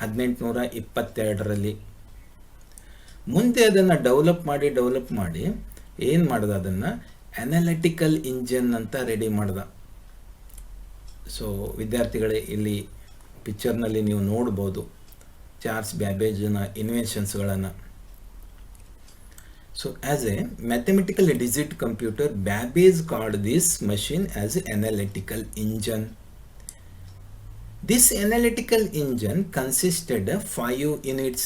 Speaker 1: 1822. ಮುಂದೆ ಅದನ್ನು ಡೆವಲಪ್ ಮಾಡಿ ಏನು ಮಾಡ್ದ, ಅದನ್ನು ಅನಾಲಿಟಿಕಲ್ ಇಂಜನ್ ಅಂತ ರೆಡಿ ಮಾಡ್ದ. ಸೊ ವಿದ್ಯಾರ್ಥಿಗಳೇ, ಇಲ್ಲಿ ಪಿಕ್ಚರ್ನಲ್ಲಿ ನೀವು ನೋಡ್ಬೋದು Charles ಬ್ಯಾಬೇಜ್ನ ಇನ್ವೆನ್ಷನ್ಸ್ಗಳನ್ನು. So as a mathematical digit computer, Babbage called this machine as analytical engine. This analytical engine consisted of 5 units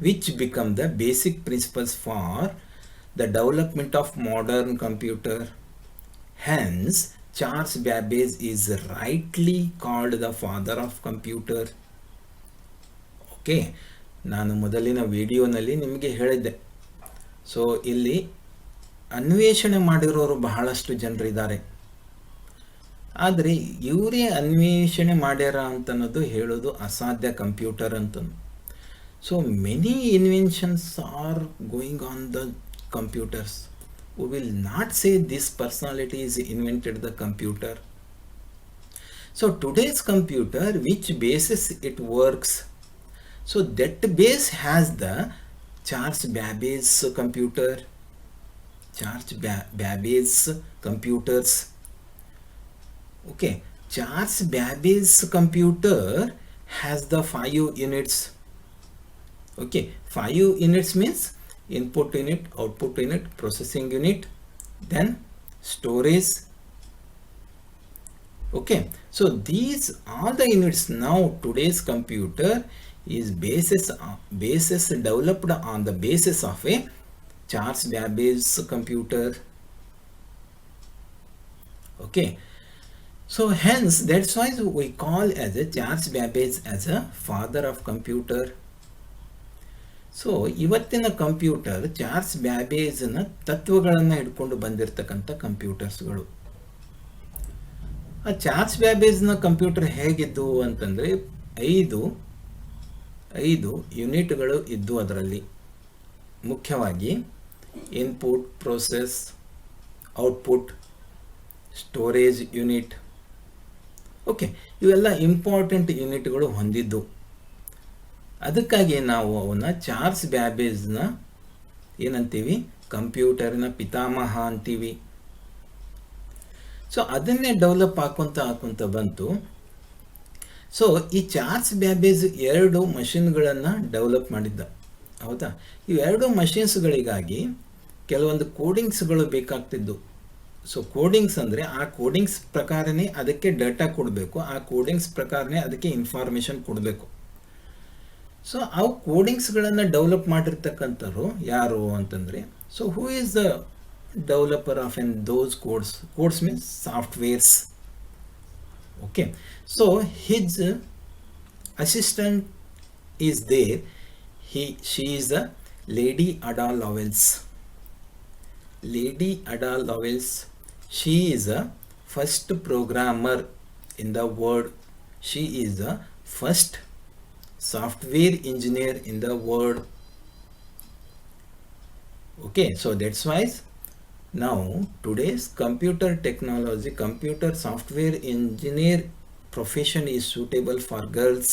Speaker 1: which become the basic principles for the development of modern computer. Hence, Charles Babbage is rightly called the father of computer. Okay, ನಾನು ಮೊದಲಿನ ವಿಡಿಯೋನಲ್ಲಿ ನಿಮಗೆ ಹೇಳಿದ್ದೆ. ಸೊ ಇಲ್ಲಿ ಅನ್ವೇಷಣೆ ಮಾಡಿರೋರು ಬಹಳಷ್ಟು ಜನರಿದ್ದಾರೆ, ಆದರೆ ಇವರೇ ಅನ್ವೇಷಣೆ ಮಾಡ್ಯಾರ ಅಂತನ್ನೋದು ಹೇಳೋದು ಅಸಾಧ್ಯ ಕಂಪ್ಯೂಟರ್ ಅಂತ. So many inventions are going on the computers. We will not say this personality is invented the computer. So today's computer, which basis it works? So that base has the Charles Babbage computer, Babbage computers. Okay, Charles Babbage computer has the 5 units. Okay, 5 units means input unit, output unit, processing unit, then storage. Okay, so these are the units. Now today's computer is basis developed on the basis of a Charles Babbage computer. Okay, so hence that's why we call as a Charles Babbage as a father of computer. So ಇವತ್ತಿನ ಕಂಪ್ಯೂಟರ್ ಚಾರ್ಲ್ಸ್ ಬ್ಯಾಬೇಜ್ನ ತತ್ವಗಳನ್ನು ಹಿಡ್ಕೊಂಡು ಬಂದಿರತಕ್ಕಂಥ ಕಂಪ್ಯೂಟರ್ಸ್ಗಳು. ಆ ಚಾರ್ಲ್ಸ್ ಬ್ಯಾಬೇಜ್ನ ಕಂಪ್ಯೂಟರ್ ಹೇಗಿದ್ದು ಅಂತಂದರೆ ಐದು ಯೂನಿಟ್ಗಳು ಇದ್ದು. ಅದರಲ್ಲಿ ಮುಖ್ಯವಾಗಿ input, process, output, storage unit. Okay, ಇವೆಲ್ಲ ಇಂಪಾರ್ಟೆಂಟ್ ಯೂನಿಟ್ಗಳು ಹೊಂದಿದ್ದು. ಅದಕ್ಕಾಗಿ ನಾವು ಅವನ್ನ ಚಾರ್ಲ್ಸ್ ಬ್ಯಾಬೇಜ್ನ ಏನಂತೀವಿ, ಕಂಪ್ಯೂಟರ್ನ ಪಿತಾಮಹ ಅಂತೀವಿ. ಸೊ ಅದನ್ನೇ ಡೆವಲಪ್ ಹಾಕೊಂತ ಬಂತು. ಸೊ ಈ ಚಾರ್ಲ್ಸ್ ಬ್ಯಾಬೇಜ್ 2 ಮಷಿನ್ಗಳನ್ನು ಡೆವಲಪ್ ಮಾಡಿದ್ದ, ಹೌದಾ. ಈ 2 ಮಷಿನ್ಸ್ಗಳಿಗಾಗಿ ಕೆಲವೊಂದು ಕೋಡಿಂಗ್ಸ್ಗಳು ಬೇಕಾಗ್ತಿದ್ದು. ಸೊ ಕೋಡಿಂಗ್ಸ್ ಅಂದರೆ ಆ ಕೋಡಿಂಗ್ಸ್ ಪ್ರಕಾರನೇ ಅದಕ್ಕೆ ಡೇಟಾ ಕೊಡಬೇಕು, ಆ ಕೋಡಿಂಗ್ಸ್ ಪ್ರಕಾರನೇ ಅದಕ್ಕೆ ಇನ್ಫಾರ್ಮೇಷನ್ ಕೊಡಬೇಕು. ಸೊ ಅವು ಕೋಡಿಂಗ್ಸ್ಗಳನ್ನು ಡೆವಲಪ್ ಮಾಡಿರ್ತಕ್ಕಂಥವ್ರು ಯಾರು ಅಂತಂದರೆ, so who is the developer of an those codes means softwares. Okay, so his assistant is there. She is the lady Ada Lovelace. She is a first programmer in the world. She is the first software engineer in the world. Okay, so that's why now today's computer technology, computer software engineer profession is suitable for girls.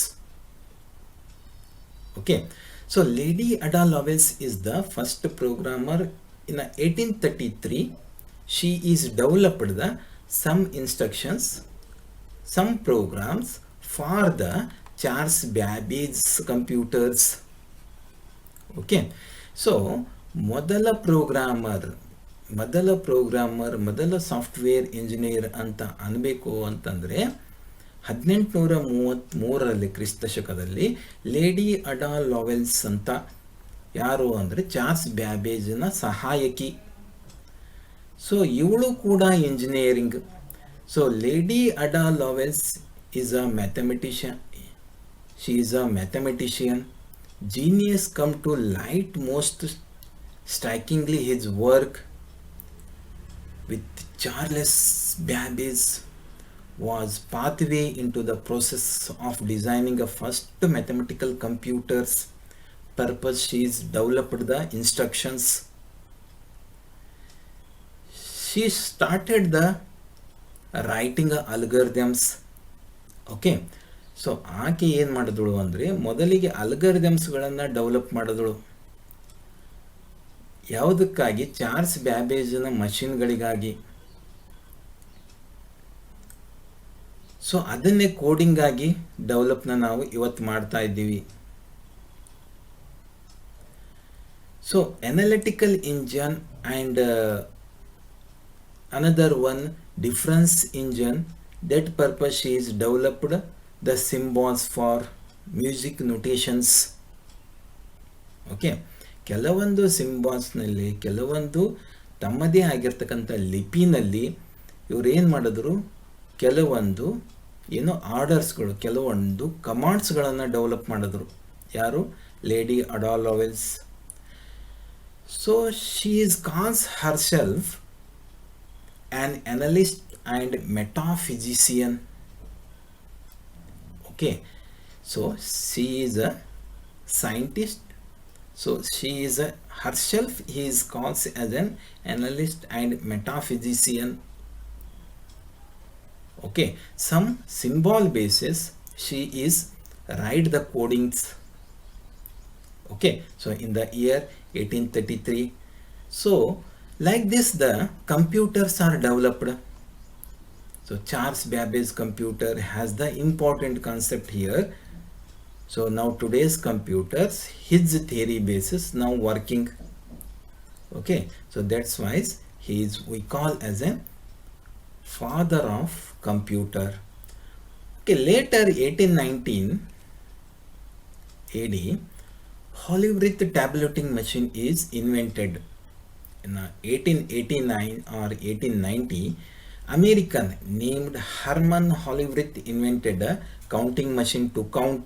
Speaker 1: Okay, so Lady Ada Lovelace is the first programmer in 1833. She is developed the some instructions, some programs for the Charles Babbage computers. Okay, so ಮೊದಲ ಮೊದಲ ಸಾಫ್ಟ್ವೇರ್ ಇಂಜಿನಿಯರ್ ಅಂತ ಅನ್ಬೇಕು ಅಂತಂದರೆ 1833ರಲ್ಲಿ ಕ್ರಿಸ್ತಶಕದಲ್ಲಿ ಲೇಡಿ ಅಡಾ ಲಾವೆಲ್ಸ್ ಅಂತ ಯಾರು ಅಂದರೆ ಚಾರ್ಲ್ಸ್ ಬ್ಯಾಬೇಜ್ನ ಸಹಾಯಕಿ. ಸೊ ಇವಳು ಕೂಡ engineering. So Lady Ada Lovelace is a mathematician. She is a mathematician. Genius come to light most strikingly his work with Charles Babbage was pathway into the process of designing a first mathematical computers. Purpose, she is developed the instructions. She started the writing algorithms. Okay, so ಆಕೆ ಏನು ಮಾಡಿದಳು ಅಂದರೆ ಮೊದಲಿಗೆ ಅಲ್ಗರಿದಮ್ಸ್ಗಳನ್ನು ಡೆವಲಪ್ ಮಾಡಿದಳು. ಯಾವುದಕ್ಕಾಗಿ? ಚಾರ್ಲ್ಸ್ ಬ್ಯಾಬೇಜ್ನ ಮಷಿನ್ಗಳಿಗಾಗಿ. ಸೊ ಅದನ್ನೇ ಕೋಡಿಂಗ್ ಆಗಿ ಡೆವಲಪ್ನ ನಾವು ಇವತ್ತು ಮಾಡ್ತಾ ಇದ್ದೀವಿ. So analytical engine and another one difference engine. That purpose she is developed the symbols for music notations. Okay, ಕೆಲವೊಂದು ಸಿಂಬಾಲ್ಸ್ನಲ್ಲಿ ಕೆಲವೊಂದು ತಮ್ಮದೇ ಆಗಿರ್ತಕ್ಕಂಥ ಲಿಪಿನಲ್ಲಿ ಇವ್ರು ಏನು ಮಾಡಿದ್ರು, ಕೆಲವೊಂದು ಏನು ಆರ್ಡರ್ಸ್ಗಳು, ಕೆಲವೊಂದು ಕಮಾಂಡ್ಸ್ಗಳನ್ನು ಡೆವಲಪ್ ಮಾಡಿದ್ರು. ಯಾರು? Lady Ada Lovelace. So she is calls herself an analyst and metaphysician. Okay, so she is a scientist. So she is a herself, he is called as an analyst and metaphysician. Okay, some symbol basis she is write the codings. Okay, so in the year 1833, so like this the computers are developed. So Charles Babbage computer has the important concept here. So now today's computers, his theory basis now working. Okay, so that's why he is, we call as a father of computer. Okay, later 1819 AD, Hollerith tabulating machine is invented. In 1889 or 1890, American named Herman Hollerith invented a counting machine to count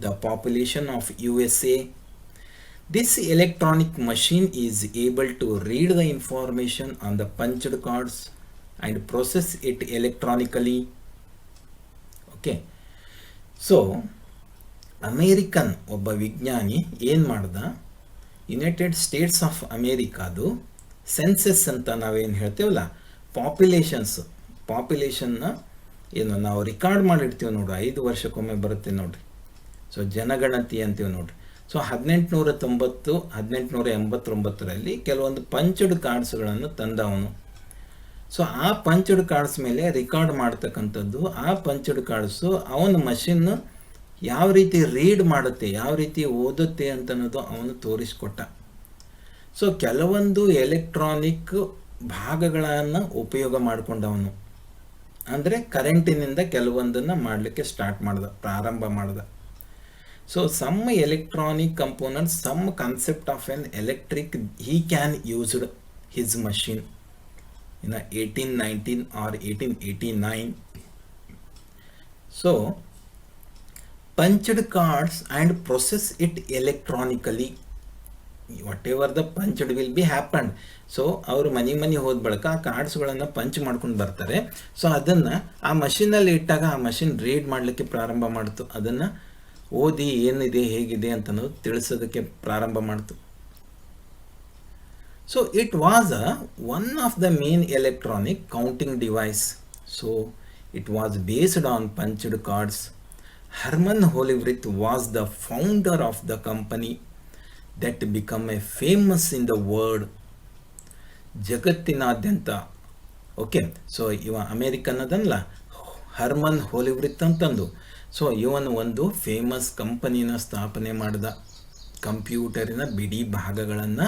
Speaker 1: the population of USA. This electronic machine is able to read the information on the punched cards and process it electronically. Okay, so American ಒಬ್ಬ ವಿಜ್ಞಾನಿ ಏನು ಮಾಡ್ದ, ಯುನೈಟೆಡ್ ಸ್ಟೇಟ್ಸ್ ಆಫ್ ಅಮೇರಿಕಾದು ಸೆನ್ಸಸ್ ಅಂತ ನಾವೇನು ಹೇಳ್ತೇವಲ್ಲ, ಪಾಪ್ಯುಲೇಷನ್ನ ಏನು ನಾವು ರಿಕಾರ್ಡ್ ಮಾಡಿರ್ತೀವಿ ನೋಡ್ರಿ, 5 ವರ್ಷಕ್ಕೊಮ್ಮೆ ಬರುತ್ತೆ ನೋಡ್ರಿ. ಸೊ ಜನಗಣತಿ ಅಂತೀವಿ ನೋಡ್ರಿ. ಸೊ 1889 ಕೆಲವೊಂದು ಪಂಚಡ್ ಕಾರ್ಡ್ಸ್ಗಳನ್ನು ತಂದ ಅವನು. ಸೊ ಆ ಪಂಚಡ್ ಕಾರ್ಡ್ಸ್ ಮೇಲೆ ರಿಕಾರ್ಡ್ ಮಾಡ್ತಕ್ಕಂಥದ್ದು, ಆ ಪಂಚಡ್ ಕಾರ್ಡ್ಸು ಅವನ ಮಷಿನ್ ಯಾವ ರೀತಿ ರೀಡ್ ಮಾಡುತ್ತೆ, ಯಾವ ರೀತಿ ಓದುತ್ತೆ ಅಂತ ಅನ್ನೋದು ಅವನು ತೋರಿಸ್ಕೊಟ್ಟ. ಸೊ ಕೆಲವೊಂದು ಎಲೆಕ್ಟ್ರಾನಿಕ್ ಭಾಗಗಳನ್ನು ಉಪಯೋಗ ಮಾಡಿಕೊಂಡವನು, ಅಂದರೆ ಕರೆಂಟಿನಿಂದ ಕೆಲವೊಂದನ್ನು ಮಾಡಲಿಕ್ಕೆ ಪ್ರಾರಂಭ ಮಾಡ್ದ. So some electronic components, some concept of an electric he can used his machine in 1819 or 1889. So punched cards and process it electronically. Whatever the punched will be happened. So ಅವರು ಮನೆ ಹೋದ ಬಳಿಕ ಆ ಕಾರ್ಡ್ಸ್ಗಳನ್ನು ಪಂಚ್ ಮಾಡ್ಕೊಂಡು ಬರ್ತಾರೆ. ಸೊ ಅದನ್ನು ಆ ಮಷಿನಲ್ಲಿ ಇಟ್ಟಾಗ ಆ ಮಷಿನ್ ರೀಡ್ ಮಾಡಲಿಕ್ಕೆ ಪ್ರಾರಂಭ ಮಾಡ್ತು. ಅದನ್ನು ಓದಿ ಏನಿದೆ ಹೇಗಿದೆ ಅಂತ ಅನ್ನೋದು ತಿಳಿಸೋದಕ್ಕೆ ಪ್ರಾರಂಭ ಮಾಡ್ತು. So it was one of the main electronic counting device. So it was based on punched cards. Herman Hollerith was the founder of the company that became a famous in the world. ಜಗತ್ತಿನಾದ್ಯಂತ. ಓಕೆ, ಸೊ ಇವ ಅಮೇರಿಕನ್ ಅದಲ್ಲ, ಹರ್ಮನ್ ಹೋಲಿವ್ರಿತ್ ಅಂತಂದು. ಸೊ ಇವನು ಒಂದು ಫೇಮಸ್ ಕಂಪನಿನ ಸ್ಥಾಪನೆ ಮಾಡಿದ. ಕಂಪ್ಯೂಟರಿನ ಬಿಡಿ ಭಾಗಗಳನ್ನು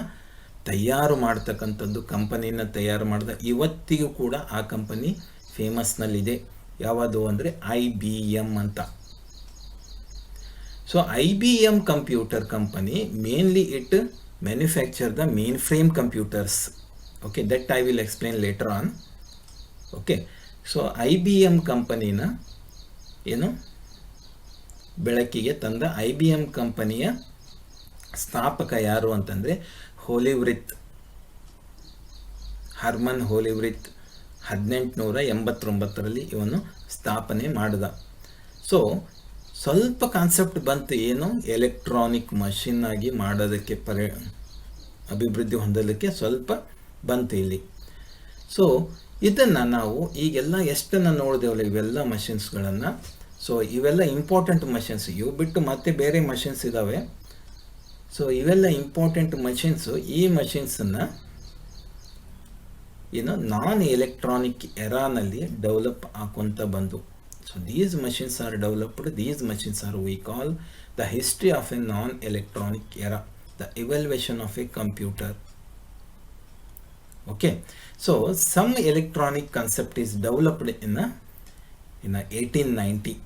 Speaker 1: ತಯಾರು ಮಾಡ್ತಕ್ಕಂಥದ್ದು ಕಂಪನಿನ ತಯಾರು ಮಾಡಿದ. ಇವತ್ತಿಗೂ ಕೂಡ ಆ ಕಂಪನಿ ಫೇಮಸ್ನಲ್ಲಿದೆ. ಯಾವುದು ಅಂದರೆ IBM ಅಂತ. So IBM computer company, mainly it manufacture the mainframe computers. Okay, that I will explain later on. Okay, so IBM company na ಏನು ಬೆಳಕಿಗೆ ತಂದ. IBM ಕಂಪನಿಯ ಸ್ಥಾಪಕ ಯಾರು ಅಂತಂದರೆ ಹೋಲಿವ್ರಿತ್, ಹರ್ಮನ್ ಹೋಲಿವ್ರಿತ್. 1889 ಇವನು ಸ್ಥಾಪನೆ ಮಾಡಿದ. ಸೊ ಸ್ವಲ್ಪ ಕಾನ್ಸೆಪ್ಟ್ ಬಂತು, ಏನು ಎಲೆಕ್ಟ್ರಾನಿಕ್ ಮಷಿನ್ ಆಗಿ ಮಾಡೋದಕ್ಕೆ ಅಭಿವೃದ್ಧಿ ಹೊಂದಲಿಕ್ಕೆ ಸ್ವಲ್ಪ ಬಂತು ಇಲ್ಲಿ. ಸೊ ಇದನ್ನು ನಾವು ಈಗೆಲ್ಲ ಎಷ್ಟನ್ನು ನೋಡಿದೆವಲ್ಲ ಇವೆಲ್ಲ ಮಷಿನ್ಸ್ಗಳನ್ನು. ಸೊ ಇವೆಲ್ಲ ಇಂಪಾರ್ಟೆಂಟ್ ಮಷಿನ್ಸ್. ಇವು ಬಿಟ್ಟು ಮತ್ತೆ ಬೇರೆ ಮಷಿನ್ಸ್ ಇದ್ದಾವೆ. ಸೊ ಇವೆಲ್ಲ ಇಂಪಾರ್ಟೆಂಟ್ ಮಷಿನ್ಸು. ಈ ಮಷಿನ್ಸನ್ನು ಏನು ನಾನ್ ಎಲೆಕ್ಟ್ರಾನಿಕ್ ಎರಾನಲ್ಲಿ ಡೆವಲಪ್ ಆಕೊಂತ ಬಂದು. So these machines are developed, these machines are we call the history of a non-electronic era, the evaluation of a computer. Okay, so some electronic concept is developed in 1890.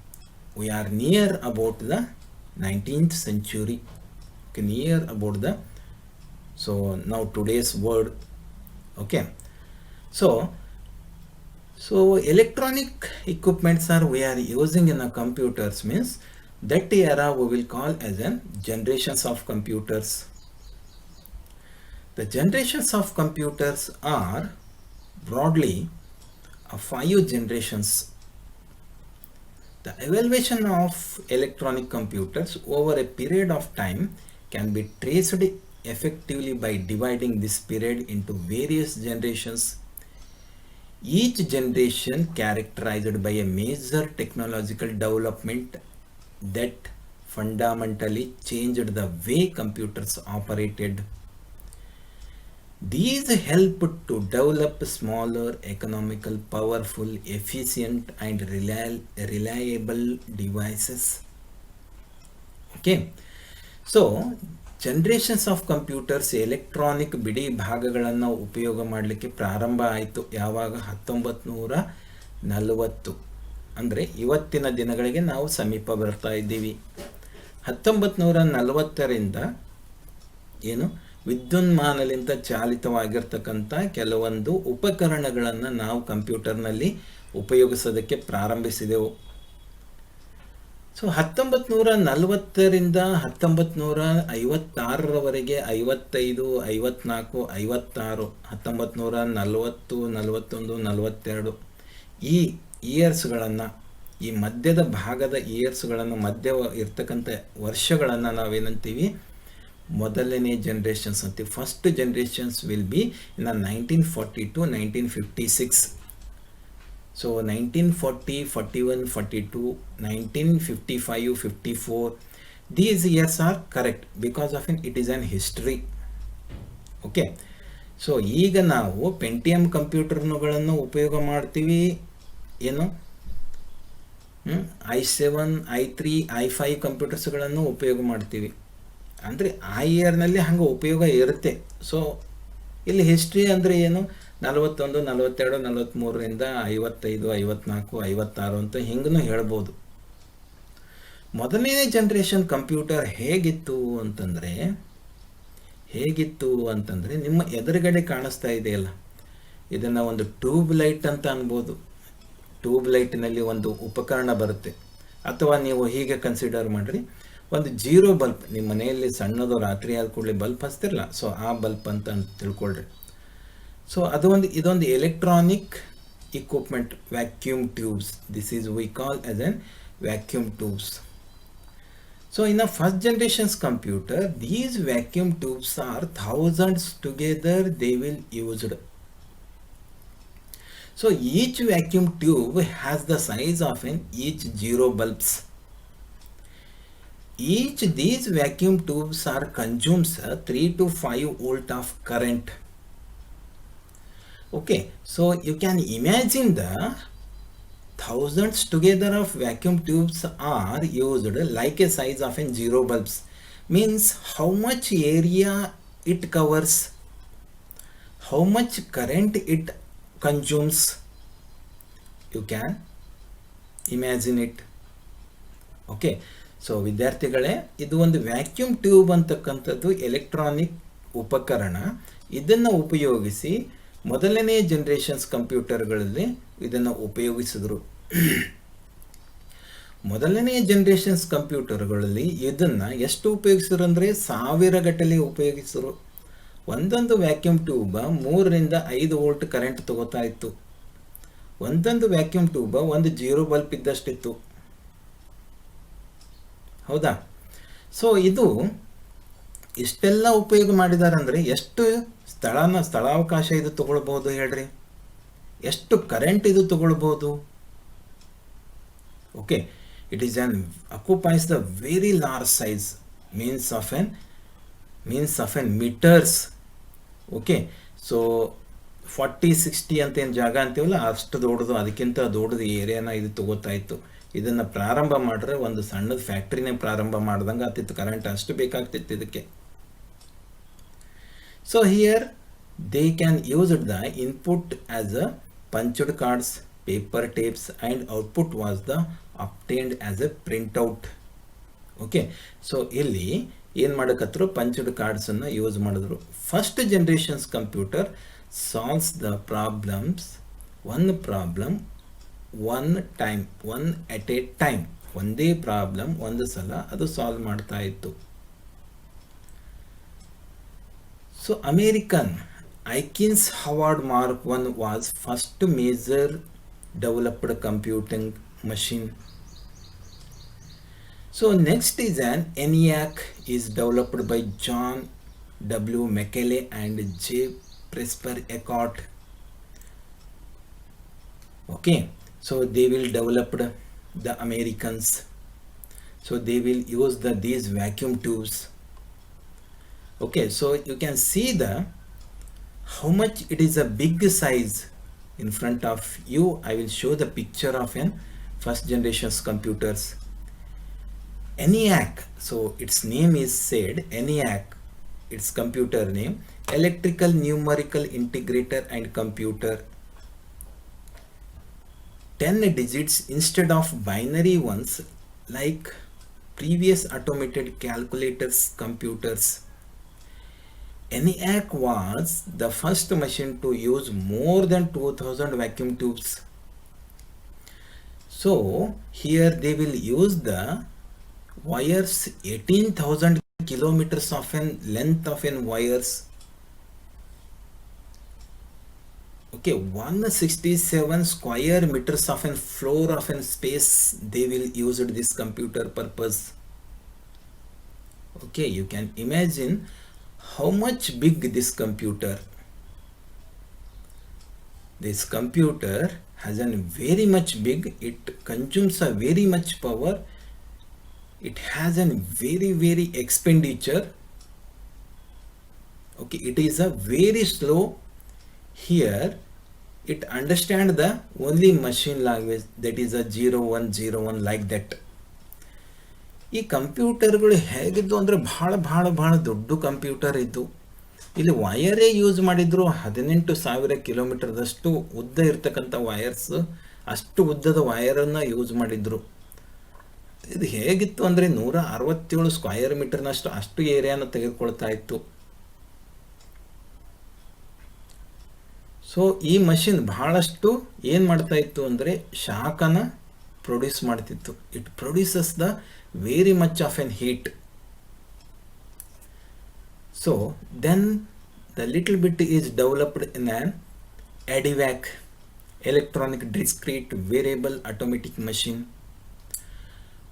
Speaker 1: We are near about the 19th century. Okay, near about the, so now today's world. Okay, so So electronic equipments are we are using in a computers means that era we will call as an generations of computers. The generations of computers are broadly 5 generations. The evaluation of electronic computers over a period of time can be traced effectively by dividing this period into various generations, each generation characterized by a major technological development that fundamentally changed the way computers operated. These help to develop smaller, economical, powerful, efficient, and reliable devices. Okay, so generations of computers electronic ಬಿಡಿ ಭಾಗಗಳನ್ನು ಉಪಯೋಗ ಮಾಡಲಿಕ್ಕೆ ಪ್ರಾರಂಭ ಆಯಿತು ಯಾವಾಗ 1940, ಅಂದರೆ ಇವತ್ತಿನ ದಿನಗಳಿಗೆ ನಾವು ಸಮೀಪ ಬರ್ತಾ ಇದ್ದೀವಿ. 1940ರಿಂದ ಏನು ವಿದ್ಯುನ್ಮಾನಲಿಂದ ಚಾಲಿತವಾಗಿರ್ತಕ್ಕಂಥ ಕೆಲವೊಂದು ಉಪಕರಣಗಳನ್ನು ನಾವು ಕಂಪ್ಯೂಟರ್ನಲ್ಲಿ ಉಪಯೋಗಿಸೋದಕ್ಕೆ ಪ್ರಾರಂಭಿಸಿದೆವು. ಸೊ 1940ರಿಂದ 1956ರವರೆಗೆ 55, 54, 56, 1940, 41, 42 ಈ ಇಯರ್ಸ್ಗಳನ್ನು, ಈ ಮಧ್ಯದ ಭಾಗದ ಇಯರ್ಸ್ಗಳನ್ನು, ಮಧ್ಯ ಇರ್ತಕ್ಕಂಥ ವರ್ಷಗಳನ್ನು ನಾವೇನಂತೀವಿ ಮೊದಲನೇ ಜನರೇಷನ್ಸ್ ಅಂತೀವಿ. First generations will B in 1940 to 1956. So 1940, 41, 42, 1955, 54, these years are correct because of it is an history. Okay, so ಈಗ ನಾವು ಪೆಂಟಿಯಮ್ ಕಂಪ್ಯೂಟರ್ಗಳನ್ನು ಉಪಯೋಗ ಮಾಡ್ತೀವಿ. ಏನು i7, i3, i5 ಕಂಪ್ಯೂಟರ್ಸ್ಗಳನ್ನು ಉಪಯೋಗ ಮಾಡ್ತೀವಿ. ಅಂದರೆ ಆ ಇಯರ್ನಲ್ಲಿ ಹಂಗೆ ಉಪಯೋಗ ಇರುತ್ತೆ. ಸೊ ಇಲ್ಲಿ ಹಿಸ್ಟ್ರಿ ಅಂದರೆ ಏನು, 41, 42, 43ರಿಂದ 55, 54, 56 ಅಂತ ಹಿಂಗೂ ಹೇಳ್ಬೋದು. ಮೊದಲನೇ ಜನ್ರೇಷನ್ ಕಂಪ್ಯೂಟರ್ ಹೇಗಿತ್ತು ಅಂತಂದರೆ ನಿಮ್ಮ ಎದುರುಗಡೆ ಕಾಣಿಸ್ತಾ ಇದೆಯಲ್ಲ, ಇದನ್ನು ಒಂದು ಟ್ಯೂಬ್ ಲೈಟ್ ಅಂತ ಅನ್ಬೋದು. ಟ್ಯೂಬ್ ಲೈಟ್ನಲ್ಲಿ ಒಂದು ಉಪಕರಣ ಬರುತ್ತೆ, ಅಥವಾ ನೀವು ಹೀಗೆ ಕನ್ಸಿಡರ್ ಮಾಡಿರಿ, ಒಂದು ಜೀರೋ ಬಲ್ಬ್ ನಿಮ್ಮ ಮನೆಯಲ್ಲಿ ಸಣ್ಣದು ರಾತ್ರಿ ಆದ ಕೂಡಲೇ ಬಲ್ಬ್ ಹಚ್ತಿರಲ್ಲ, ಸೊ ಆ ಬಲ್ಬ್ ಅಂತ ತಿಳ್ಕೊಳ್ರಿ. ಸೊ ಇದೊಂದು electronic equipment, vacuum tubes. This is we call as an vacuum tubes. So in a first generation's computer, these vacuum tubes are thousands together they will used. So each vacuum tube has the size of each zero bulbs. These vacuum tubes are consumes 3 to 5 volt of current. Okay, so you can imagine the thousands together of vacuum tubes are used like a size of zero bulbs. Means how much area it covers, how much current it consumes. You can imagine it. Okay, so ವಿದ್ಯಾರ್ಥಿಗಳೇ, ಇದು ಒಂದು ವ್ಯಾಕ್ಯೂಮ್ ಟ್ಯೂಬ್ ಅಂತಕ್ಕಂಥದ್ದು ಎಲೆಕ್ಟ್ರಾನಿಕ್ ಉಪಕರಣ. ಇದನ್ನು ಉಪಯೋಗಿಸಿ ಮೊದಲನೇ ಜನರೇಷನ್ಸ್ ಕಂಪ್ಯೂಟರ್ಗಳಲ್ಲಿ ಇದನ್ನು ಉಪಯೋಗಿಸಿದ್ರು. ಮೊದಲನೇ ಜನರೇಷನ್ಸ್ ಕಂಪ್ಯೂಟರ್ಗಳಲ್ಲಿ ಇದನ್ನು ಎಷ್ಟು ಉಪಯೋಗಿಸಿದ್ರು ಅಂದರೆ 1000 ಗಟ್ಟಲೆ ಉಪಯೋಗಿಸಿದ್ರು. ಒಂದೊಂದು ವ್ಯಾಕ್ಯೂಮ್ ಟ್ಯೂಬ 3 ರಿಂದ 5 ವೋಲ್ಟ್ ಕರೆಂಟ್ ತಗೋತಾ ಇತ್ತು. ಒಂದೊಂದು ವ್ಯಾಕ್ಯೂಮ್ ಟ್ಯೂಬ ಒಂದು ಜೀರೋ ಬಲ್ಬ್ ಇದ್ದಷ್ಟಿತ್ತು. ಹೌದಾ? ಸೊ ಇದು ಇಷ್ಟೆಲ್ಲ ಉಪಯೋಗ ಮಾಡಿದ್ದಾರೆ ಅಂದರೆ ಎಷ್ಟು ಸ್ಥಳಾವಕಾಶ ಇದು ತಗೊಳ್ಬೋದು ಹೇಳ್ರಿ, ಎಷ್ಟು ಕರೆಂಟ್ ಇದು ತಗೊಳ್ಬೋದು. Okay, it is occupies the very large size means of an meters. Okay, so 40-60 ಅಂತ ಏನು ಜಾಗ ಅಂತೀವಲ್ಲ ಅಷ್ಟು ದೊಡ್ಡದು, ಅದಕ್ಕಿಂತ ದೊಡ್ಡದು ಏರಿಯಾನ ಇದು ತಗೋತಾ ಇತ್ತು. ಇದನ್ನು ಪ್ರಾರಂಭ ಮಾಡಿದ್ರೆ ಒಂದು ಸಣ್ಣದ ಫ್ಯಾಕ್ಟ್ರಿನೇ ಪ್ರಾರಂಭ ಮಾಡ್ದಂಗೆ ಆಗ್ತಿತ್ತು, ಕರೆಂಟ್ ಅಷ್ಟು ಬೇಕಾಗ್ತಿತ್ತು ಇದಕ್ಕೆ. So here they can use the input as a punched cards, paper tapes, and output was the obtained as a printout. Okay, so ಇಲ್ಲಿ ಏನು ಮಾಡಕತ್ತರು, ಪಂಚ್ಡ್ ಕಾರ್ಡ್ಸನ್ನು ಯೂಸ್ ಮಾಡಿದ್ರು. First generations computer solves the problems one problem one time, one at a time. ಒಂದೇ ಪ್ರಾಬ್ಲಮ್ ಒಂದು ಸಲ ಅದು ಸಾಲ್ವ್ ಮಾಡ್ತಾ ಇತ್ತು. So American Aikens Howard Mark 1 was first major developed computing machine. So next is an ENIAC is developed by John W. McKeley and J. Presper Eckert. Okay, so they will develop the Americans. So they will use these vacuum tubes. Okay, so you can see how much it is a big size in front of you. I will show the picture of an first generation's computers. ENIAC, so its name is said ENIAC, its computer name, electrical numerical integrator and computer. 10 digits instead of binary ones like previous automated calculators computers. ENIAC was the first machine to use more than 2000 vacuum tubes. So here they will use the wires, 18,000 kilometers of an length of an wires. Okay, 167 square meters of an floor of an space they will use this computer purpose. Okay, you can imagine how much big this computer. This computer has a very much big, it consumes a very much power, it has a very expenditure. Okay, it is a very slow. Here it understand the only machine language, that is a 0101 like that. ಈ ಕಂಪ್ಯೂಟರ್ಗಳು ಹೇಗಿದ್ದು ಅಂದರೆ ಭಾಳ ದೊಡ್ಡ ಕಂಪ್ಯೂಟರ್ ಇದ್ದು, ಇಲ್ಲಿ ವಯರೇ ಯೂಸ್ ಮಾಡಿದ್ರು 18,000 ಕಿಲೋಮೀಟರ್ದಷ್ಟು ಉದ್ದ ಇರ್ತಕ್ಕಂಥ ವಯರ್ಸ್, ಅಷ್ಟು ಉದ್ದದ ವಯರನ್ನು ಯೂಸ್ ಮಾಡಿದ್ರು. ಇದು ಹೇಗಿತ್ತು ಅಂದರೆ 167 ಸ್ಕ್ವಯರ್ ಮೀಟರ್ನಷ್ಟು ಅಷ್ಟು ಏರಿಯಾನ ತೆಗೆದುಕೊಳ್ತಾ ಇತ್ತು. ಸೊ ಈ ಮಷಿನ್ ಬಹಳಷ್ಟು ಏನು ಮಾಡ್ತಾ ಇತ್ತು ಅಂದರೆ ಶಾಖನ ಪ್ರೊಡ್ಯೂಸ್ ಮಾಡ್ತಿತ್ತು. It produces the very much of an heat. So then the little bit is developed in an ADVAC, electronic discrete variable automatic machine,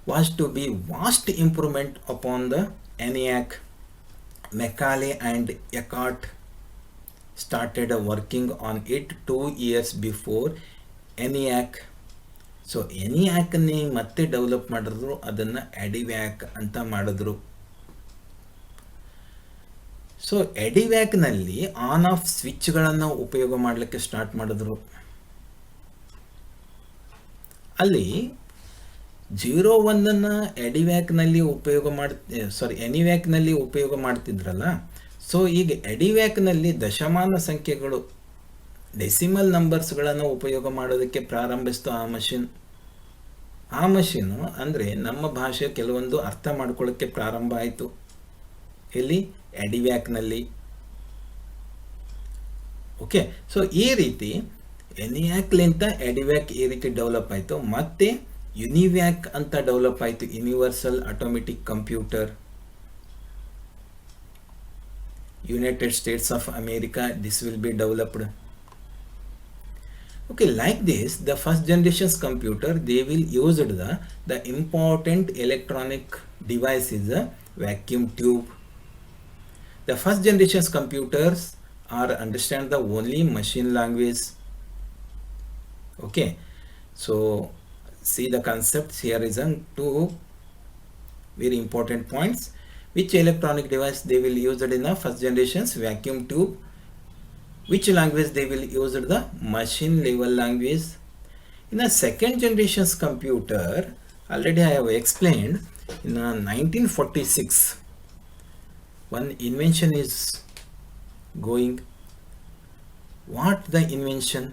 Speaker 1: was to be vast improvement upon the ENIAC. Macaulay and Eckert started working on it 2 years before ENIAC. So ENIACನೇ ಮತ್ತೆ ಡೆವಲಪ್ ಮಾಡಿದ್ರು, ಅದನ್ನು ADVAC ಅಂತ ಮಾಡಿದ್ರು. ಸೊ ADVACನಲ್ಲಿ ಆನ್ ಆಫ್ ಸ್ವಿಚ್ಗಳನ್ನು ಉಪಯೋಗ ಮಾಡಲಿಕ್ಕೆ ಸ್ಟಾರ್ಟ್ ಮಾಡಿದ್ರು. ಅಲ್ಲಿ 01ಅನ್ನು ENIACನಲ್ಲಿ ಉಪಯೋಗ ಮಾಡ್ತಿದ್ರಲ್ಲ. ಸೊ ಈಗ ENIACನಲ್ಲಿ ದಶಮಾನ ಸಂಖ್ಯೆಗಳು, ಡೆಸಿಮಲ್ ನಂಬರ್ಸ್ಗಳನ್ನು ಉಪಯೋಗ ಮಾಡೋದಕ್ಕೆ ಪ್ರಾರಂಭಿಸ್ತು ಆ ಮಷೀನು ಅಂದರೆ ನಮ್ಮ ಭಾಷೆ ಕೆಲವೊಂದು ಅರ್ಥ ಮಾಡ್ಕೊಳ್ಳೋಕ್ಕೆ ಪ್ರಾರಂಭ ಆಯಿತು. ಇಲ್ಲಿ ADVACನಲ್ಲಿ. ಓಕೆ, ಸೊ ಈ ರೀತಿ ENIACಲಿಂದ ADVAC ಈ ರೀತಿ ಡೆವಲಪ್ ಆಯಿತು. ಮತ್ತೆ UNIVAC ಅಂತ ಡೆವಲಪ್ ಆಯಿತು, universal automatic computer. United States of America, this will be developed. Okay, like this, the first generation's computer, they will use the important electronic device is a vacuum tube. The first generation's computers are understand the only machine language. Okay, so see the concepts here is two very important points. Which electronic device they will use it in the first generation's vacuum tube? Which language they will use it? The machine level language. In a second generation's computer, already I have explained, in 1946 one invention is going. What the invention?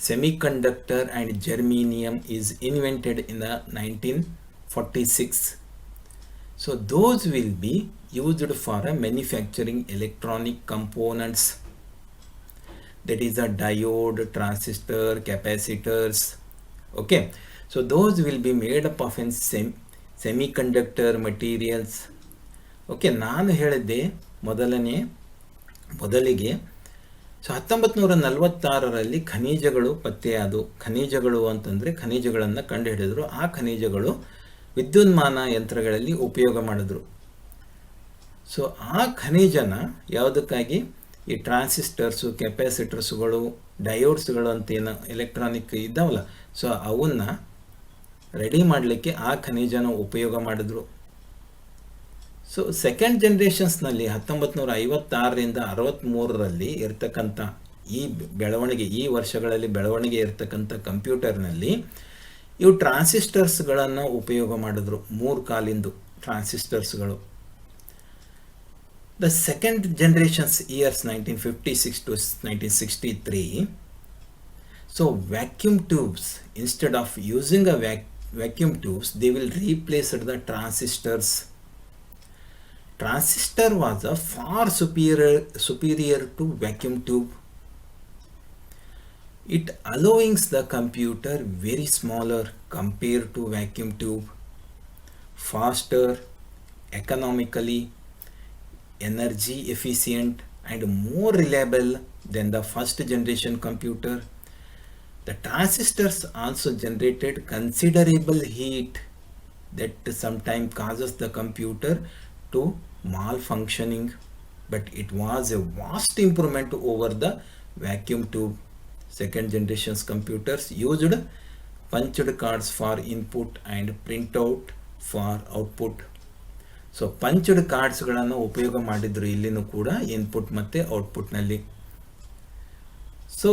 Speaker 1: Semiconductor and germanium is invented in the 1946. So those will be used for manufacturing electronic components. that is a diode, transistor, capacitors. Okay, so those will be made up of in semiconductor materials. Okay, ನಾನು ಹೇಳಿದ್ದೆ ಮೊದಲಿಗೆ ಸೊ 1946ರಲ್ಲಿ ಖನಿಜಗಳು ಪತ್ತೆಯಾದವು. ಖನಿಜಗಳು ಅಂತಂದರೆ ಖನಿಜಗಳನ್ನು ಕಂಡುಹಿಡಿದ್ರು. ಆ ಖನಿಜಗಳು ವಿದ್ಯುನ್ಮಾನ ಯಂತ್ರಗಳಲ್ಲಿ ಉಪಯೋಗ ಮಾಡಿದ್ರು. ಸೊ ಆ ಖನಿಜನ ಯಾವುದಕ್ಕಾಗಿ ಈ ಟ್ರಾನ್ಸಿಸ್ಟರ್ಸು, ಕೆಪಾಸಿಟರ್ಸ್ಗಳು, ಡಯೋಡ್ಸ್ಗಳು ಅಂತೇನು ಎಲೆಕ್ಟ್ರಾನಿಕ್ ಇದ್ದಾವಲ್ಲ, ಸೊ ಅವನ್ನ ರೆಡಿ ಮಾಡಲಿಕ್ಕೆ ಆ ಖನಿಜನ ಉಪಯೋಗ ಮಾಡಿದ್ರು. ಸೊ ಸೆಕೆಂಡ್ ಜನ್ರೇಷನ್ಸ್ನಲ್ಲಿ 1956ರಿಂದ 63ರಲ್ಲಿ ಇರ್ತಕ್ಕಂಥ ಈ ವರ್ಷಗಳಲ್ಲಿ ಬೆಳವಣಿಗೆ ಇರ್ತಕ್ಕಂಥ ಕಂಪ್ಯೂಟರ್ನಲ್ಲಿ ಇವು ಟ್ರಾನ್ಸಿಸ್ಟರ್ಸ್ಗಳನ್ನು ಉಪಯೋಗ ಮಾಡಿದ್ರು. 3 ಕಾಲಿಂದು ಟ್ರಾನ್ಸಿಸ್ಟರ್ಸ್ಗಳು. The second generation's years 1956 to 1963. So vacuum tubes, instead of using a vacuum tubes, they will replace the transistors. Transistor was a far superior to vacuum tube. It allowing the computer very smaller compared to vacuum tube, faster, economically, energy efficient and more reliable than the first generation computer. The transistors also generated considerable heat that sometimes causes the computer to malfunctioning, but it was a vast improvement over the vacuum tube. Second generation's computers used punched cards for input and printout for output. So punched ಕಾರ್ಡ್ಸ್ಗಳನ್ನು ಉಪಯೋಗ ಮಾಡಿದ್ರು ಇಲ್ಲಿನೂ ಕೂಡ, ಇನ್ಪುಟ್ ಮತ್ತು ಔಟ್ಪುಟ್ನಲ್ಲಿ. ಸೊ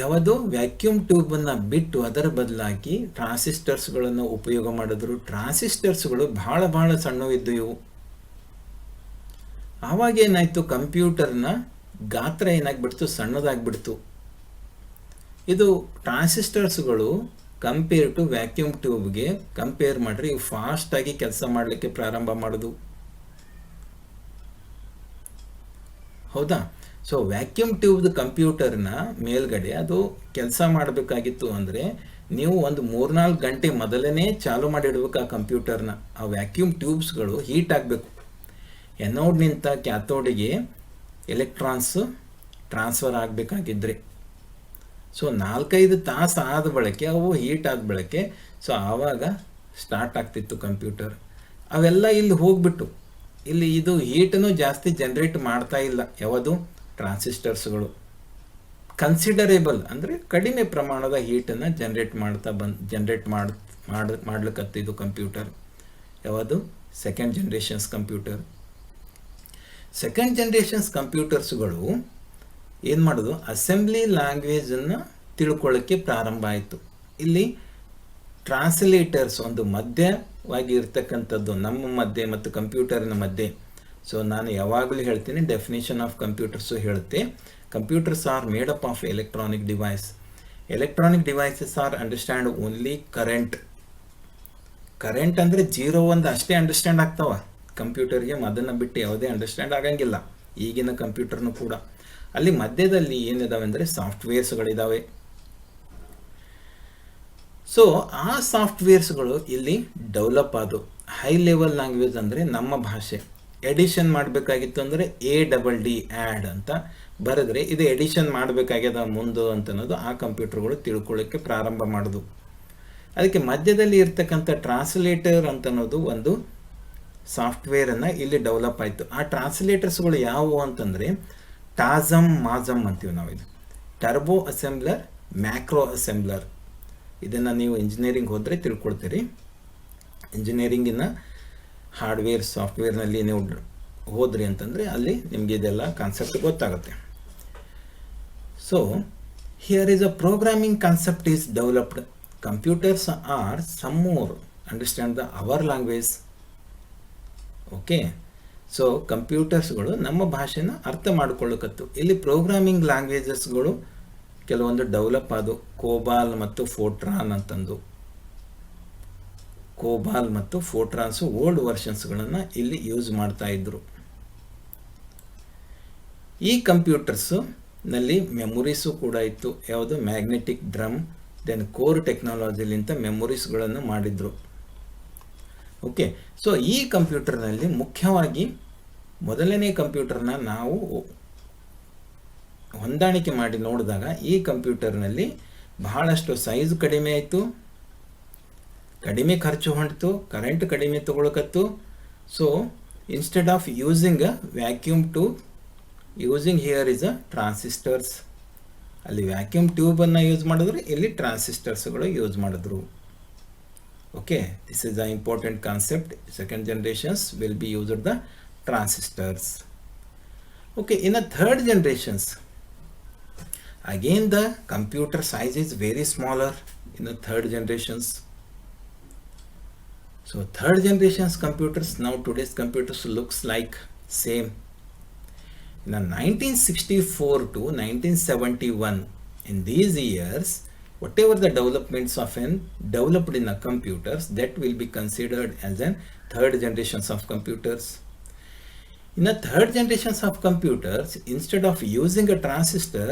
Speaker 1: ಯಾವುದು ವ್ಯಾಕ್ಯೂಮ್ ಟ್ಯೂಬನ್ನು ಬಿಟ್ಟು ಅದರ ಬದಲಾಗಿ ಟ್ರಾನ್ಸಿಸ್ಟರ್ಸ್ಗಳನ್ನು ಉಪಯೋಗ ಮಾಡಿದ್ರು. ಟ್ರಾನ್ಸಿಸ್ಟರ್ಸ್ಗಳು ಬಹಳ ಸಣ್ಣವಿದ್ದು ಇವು. ಆವಾಗ ಏನಾಯಿತು, ಕಂಪ್ಯೂಟರ್ನ ಗಾತ್ರ ಏನಾಗ್ಬಿಡ್ತು, ಸಣ್ಣದಾಗ್ಬಿಡ್ತು. ಇದು ಟ್ರಾನ್ಸಿಸ್ಟರ್ಸ್ಗಳು ಕಂಪೇರ್ ಟು ವ್ಯಾಕ್ಯೂಮ್ ಟ್ಯೂಬ್ಗೆ ಕಂಪೇರ್ ಮಾಡ್ರಿ ಇವು ಫಾಸ್ಟಾಗಿ ಕೆಲಸ ಮಾಡಲಿಕ್ಕೆ ಪ್ರಾರಂಭ ಮಾಡೋದು. ಹೌದಾ? ಸೊ ವ್ಯಾಕ್ಯೂಮ್ ಟ್ಯೂಬ್ದು ಕಂಪ್ಯೂಟರ್ನ ಮೇಲ್ಗಡೆ ಅದು ಕೆಲಸ ಮಾಡಬೇಕಾಗಿತ್ತು ಅಂದರೆ ನೀವು ಒಂದು 3-4 ಗಂಟೆ ಮೊದಲನೇ ಚಾಲು ಮಾಡಿಡ್ಬೇಕು ಆ ಕಂಪ್ಯೂಟರ್ನ. ಆ ವ್ಯಾಕ್ಯೂಮ್ ಟ್ಯೂಬ್ಸ್ಗಳು ಹೀಟ್ ಆಗಬೇಕು. ಎನೋಡ್ನಿಂದ ಕ್ಯಾಥೋಡಿಗೆ ಎಲೆಕ್ಟ್ರಾನ್ಸ್ ಟ್ರಾನ್ಸ್ಫರ್ ಆಗಬೇಕಾಗಿದ್ರೆ ಸೊ 4-5 ತಾಸು ಆದ ಬಳಕೆ ಅವು ಹೀಟ್ ಆದ ಬಳಕೆ ಸೊ ಆವಾಗ ಸ್ಟಾರ್ಟ್ ಆಗ್ತಿತ್ತು ಕಂಪ್ಯೂಟರ್. ಅವೆಲ್ಲ ಇಲ್ಲಿ ಹೋಗ್ಬಿಟ್ಟು ಇಲ್ಲಿ ಇದು ಹೀಟನ್ನು ಜಾಸ್ತಿ ಜನ್ರೇಟ್ ಮಾಡ್ತಾ ಇಲ್ಲ. ಯಾವುದು ಟ್ರಾನ್ಸಿಸ್ಟರ್ಸ್ಗಳು ಕನ್ಸಿಡರೇಬಲ್ ಅಂದರೆ ಕಡಿಮೆ ಪ್ರಮಾಣದ ಹೀಟನ್ನು ಜನ್ರೇಟ್ ಮಾಡ್ಲಿಕ್ಕತ್ತಿದ್ದು ಕಂಪ್ಯೂಟರ್. ಯಾವುದು second generations computer. Second generations ಕಂಪ್ಯೂಟರ್ಸ್ಗಳು ಏನು ಮಾಡೋದು, ಅಸೆಂಬ್ಲಿ ಲ್ಯಾಂಗ್ವೇಜನ್ನು ತಿಳ್ಕೊಳ್ಳೋಕ್ಕೆ ಪ್ರಾರಂಭ ಆಯಿತು. ಇಲ್ಲಿ ಟ್ರಾನ್ಸ್ಲೇಟರ್ಸ್ ಒಂದು ಮಧ್ಯವಾಗಿ ಇರ್ತಕ್ಕಂಥದ್ದು ನಮ್ಮ ಮಧ್ಯೆ ಮತ್ತು ಕಂಪ್ಯೂಟರಿನ ಮಧ್ಯೆ. ಸೊ ನಾನು ಯಾವಾಗಲೂ ಹೇಳ್ತೀನಿ, ಡೆಫಿನೇಷನ್ ಆಫ್ ಕಂಪ್ಯೂಟರ್ಸು ಹೇಳುತ್ತೆ, computers are made up of electronic device. Electronic devices are understand only current. Current ಅಂದರೆ 0-1 ಅಷ್ಟೇ ಅಂಡರ್ಸ್ಟ್ಯಾಂಡ್ ಆಗ್ತಾವ ಕಂಪ್ಯೂಟರ್ಗೆ, ಅದನ್ನು ಬಿಟ್ಟು ಯಾವುದೇ ಅಂಡರ್ಸ್ಟ್ಯಾಂಡ್ ಆಗಂಗಿಲ್ಲ. ಈಗಿನ ಕಂಪ್ಯೂಟರ್ನು ಕೂಡ ಅಲ್ಲಿ ಮಧ್ಯದಲ್ಲಿ ಏನಿದಾವೆ ಅಂದರೆ ಸಾಫ್ಟ್ವೇರ್ಸ್ಗಳಿದ್ದಾವೆ. ಸೊ ಆ ಸಾಫ್ಟ್ವೇರ್ಸ್ಗಳು ಇಲ್ಲಿ ಡೆವಲಪ್ ಆದವು. ಹೈ ಲೆವೆಲ್ ಲ್ಯಾಂಗ್ವೇಜ್ ಅಂದರೆ ನಮ್ಮ ಭಾಷೆ. ಎಡಿಷನ್ ಮಾಡಬೇಕಾಗಿತ್ತು ಅಂದರೆ ADD ಆ್ಯಡ್ ಅಂತ ಬರೆದ್ರೆ ಇದು ಎಡಿಷನ್ ಮಾಡಬೇಕಾಗ್ಯದ ಮುಂದೆ ಅಂತ ಅನ್ನೋದು ಆ ಕಂಪ್ಯೂಟರ್ಗಳು ತಿಳ್ಕೊಳ್ಳೋಕ್ಕೆ ಪ್ರಾರಂಭ ಮಾಡೋದು. ಅದಕ್ಕೆ ಮಧ್ಯದಲ್ಲಿ ಇರ್ತಕ್ಕಂಥ ಟ್ರಾನ್ಸ್ಲೇಟರ್ ಅಂತ ಅನ್ನೋದು ಒಂದು ಸಾಫ್ಟ್ವೇರನ್ನು ಇಲ್ಲಿ ಡೆವಲಪ್ ಆಯಿತು. ಆ ಟ್ರಾನ್ಸ್ಲೇಟರ್ಸ್ಗಳು ಯಾವುವು ಅಂತಂದರೆ ಮಾಜಮ್ ಅಂತೀವಿ ನಾವು. ಇದು ಟರ್ಬೋ ಅಸೆಂಬ್ಲರ್, ಮ್ಯಾಕ್ರೋ ಅಸೆಂಬ್ಲರ್. ಇದನ್ನು ನೀವು ಇಂಜಿನಿಯರಿಂಗ್ ಹೋದರೆ ತಿಳ್ಕೊಳ್ತೀರಿ. ಇಂಜಿನಿಯರಿಂಗಿನ ಹಾರ್ಡ್ವೇರ್ ಸಾಫ್ಟ್ವೇರ್ನಲ್ಲಿ ನೀವು ಹೋದ್ರಿ ಅಂತಂದರೆ ಅಲ್ಲಿ ನಿಮಗೆ ಇದೆಲ್ಲ ಕಾನ್ಸೆಪ್ಟ್ ಗೊತ್ತಾಗುತ್ತೆ. So here is a programming concept is developed. Computers are some more understand the our language. Okay, so ಕಂಪ್ಯೂಟರ್ಸ್ಗಳು ನಮ್ಮ ಭಾಷೆನ ಅರ್ಥ ಮಾಡ್ಕೊಳ್ಳೋಕತ್ತು. ಇಲ್ಲಿ ಪ್ರೋಗ್ರಾಮಿಂಗ್ ಲ್ಯಾಂಗ್ವೇಜಸ್ಗಳು ಕೆಲವೊಂದು ಡೆವಲಪ್ ಆದವು. ಕೋಬಾಲ್ ಮತ್ತು ಫೋಟ್ರಾನ್ ಅಂತಂದು. ಕೋಬಾಲ್ ಮತ್ತು ಫೋಟ್ರಾನ್ಸು ಓಲ್ಡ್ ವರ್ಷನ್ಸ್ಗಳನ್ನು ಇಲ್ಲಿ ಯೂಸ್ ಮಾಡ್ತಾ ಇದ್ರು. ಈ ಕಂಪ್ಯೂಟರ್ಸು ನಲ್ಲಿ ಮೆಮೊರೀಸು ಕೂಡ ಇತ್ತು. ಯಾವುದು? Magnetic drum. ದೆನ್ ಕೋರ್ ಟೆಕ್ನಾಲಜಿಲಿಂತ ಮೆಮೊರೀಸ್ಗಳನ್ನು ಮಾಡಿದರು. ಓಕೆ, ಸೊ ಈ ಕಂಪ್ಯೂಟರ್ನಲ್ಲಿ ಮುಖ್ಯವಾಗಿ ಮೊದಲನೇ ಕಂಪ್ಯೂಟರ್ನ ನಾವು ಹೊಂದಾಣಿಕೆ ಮಾಡಿ ನೋಡಿದಾಗ ಈ ಕಂಪ್ಯೂಟರ್ನಲ್ಲಿ ಬಹಳಷ್ಟು ಸೈಜ್ ಕಡಿಮೆ ಆಯಿತು, ಕಡಿಮೆ ಖರ್ಚು ಹೊಂಟಿತು, ಕರೆಂಟ್ ಕಡಿಮೆ ತಗೊಳಕತ್ತು. So instead of using a vacuum tube, using here is a transistors. ಅಲ್ಲಿ ವ್ಯಾಕ್ಯೂಮ್ ಟ್ಯೂಬನ್ನು ಯೂಸ್ ಮಾಡಿದ್ರು, ಇಲ್ಲಿ ಟ್ರಾನ್ಸಿಸ್ಟರ್ಸ್ಗಳು ಯೂಸ್ ಮಾಡಿದ್ರು. Okay, this is the important concept. Second generations will be used the transistors. Okay, in the third generations, again the computer size is very smaller in the third generations. So third generations computers, now today's computers looks like same. In the 1964 to 1971, in these years, whatever the developments of an developed in the computers, that will be considered as a third generations of computers. In the third generations of computers, instead of using a transistor,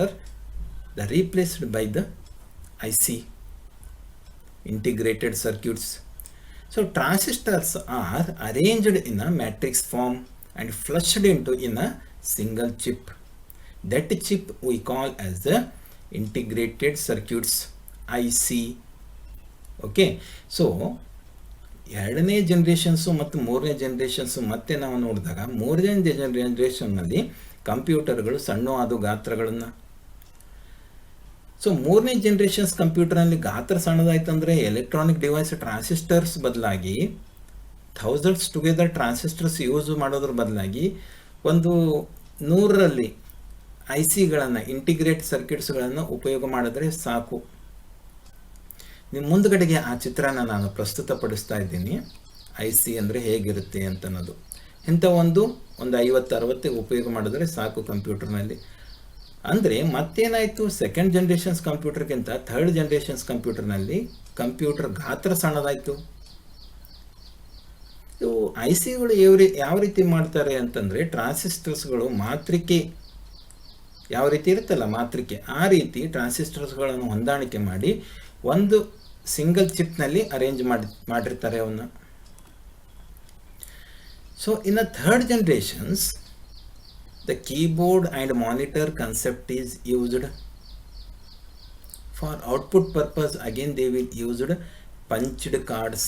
Speaker 1: they are replaced by the IC, integrated circuits. So transistors are arranged in a matrix form and flushed into in a single chip. That chip we call as the integrated circuits, IC. Okay, so ಎರಡನೇ ಜನ್ರೇಷನ್ಸು ಮತ್ತು ಮೂರನೇ ಜನ್ರೇಷನ್ಸು ಮತ್ತೆ ನಾವು ನೋಡಿದಾಗ ಮೂರನೇ ಜನ್ರೇಷನ್ನಲ್ಲಿ ಕಂಪ್ಯೂಟರ್ಗಳು ಸಣ್ಣ ಆದ ಗಾತ್ರಗಳನ್ನು. ಸೊ ಮೂರನೇ ಜನ್ರೇಷನ್ಸ್ ಕಂಪ್ಯೂಟರ್ನಲ್ಲಿ ಗಾತ್ರ ಸಣ್ಣದಾಯ್ತಂದರೆ ಎಲೆಕ್ಟ್ರಾನಿಕ್ ಡಿವೈಸ್ ಟ್ರಾನ್ಸಿಸ್ಟರ್ಸ್ ಬದಲಾಗಿ ಥೌಸಂಡ್ಸ್ ಟುಗೆದರ್ ಟ್ರಾನ್ಸಿಸ್ಟರ್ಸ್ ಯೂಸ್ ಮಾಡೋದ್ರ ಬದಲಾಗಿ ಒಂದು 100ರಲ್ಲಿ ICಗಳನ್ನು, ಇಂಟಿಗ್ರೇಟ್ ಸರ್ಕ್ಯೂಟ್ಸ್ಗಳನ್ನು ಉಪಯೋಗ ಮಾಡಿದ್ರೆ ಸಾಕು. ನಿಮ್ಮ ಮುಂದುಗಡೆಗೆ ಆ ಚಿತ್ರನ ನಾನು ಪ್ರಸ್ತುತಪಡಿಸ್ತಾ ಇದ್ದೀನಿ. IC ಅಂದರೆ ಹೇಗಿರುತ್ತೆ ಅಂತನ್ನೋದು. ಇಂಥ ಒಂದು 50-60 ಉಪಯೋಗ ಮಾಡಿದ್ರೆ ಸಾಕು ಕಂಪ್ಯೂಟರ್ನಲ್ಲಿ. ಅಂದರೆ ಮತ್ತೇನಾಯಿತು, ಸೆಕೆಂಡ್ ಜನ್ರೇಷನ್ಸ್ ಕಂಪ್ಯೂಟರ್ಗಿಂತ ಥರ್ಡ್ ಜನ್ರೇಷನ್ಸ್ ಕಂಪ್ಯೂಟರ್ನಲ್ಲಿ ಕಂಪ್ಯೂಟರ್ ಗಾತ್ರ ಸಣ್ಣದಾಯಿತು. ಇವು ICಗಳು ಯಾವ ರೀತಿ ಮಾಡ್ತಾರೆ ಅಂತಂದರೆ, ಟ್ರಾನ್ಸಿಸ್ಟರ್ಸ್ಗಳು ಮಾತೃಕೆ ಯಾವ ರೀತಿ ಇರುತ್ತಲ್ಲ ಮಾತೃಕೆ, ಆ ರೀತಿ ಟ್ರಾನ್ಸಿಸ್ಟರ್ಸ್ಗಳನ್ನು ಹೊಂದಾಣಿಕೆ ಮಾಡಿ ಒಂದು ಸಿಂಗಲ್ ಚಿಪ್ನಲ್ಲಿ ಅರೇಂಜ್ ಮಾಡಿರ್ತಾರೆ ಅವನ್ನ. So in the third generations the keyboard and monitor concept is used for output purpose. Again they will used punched cards.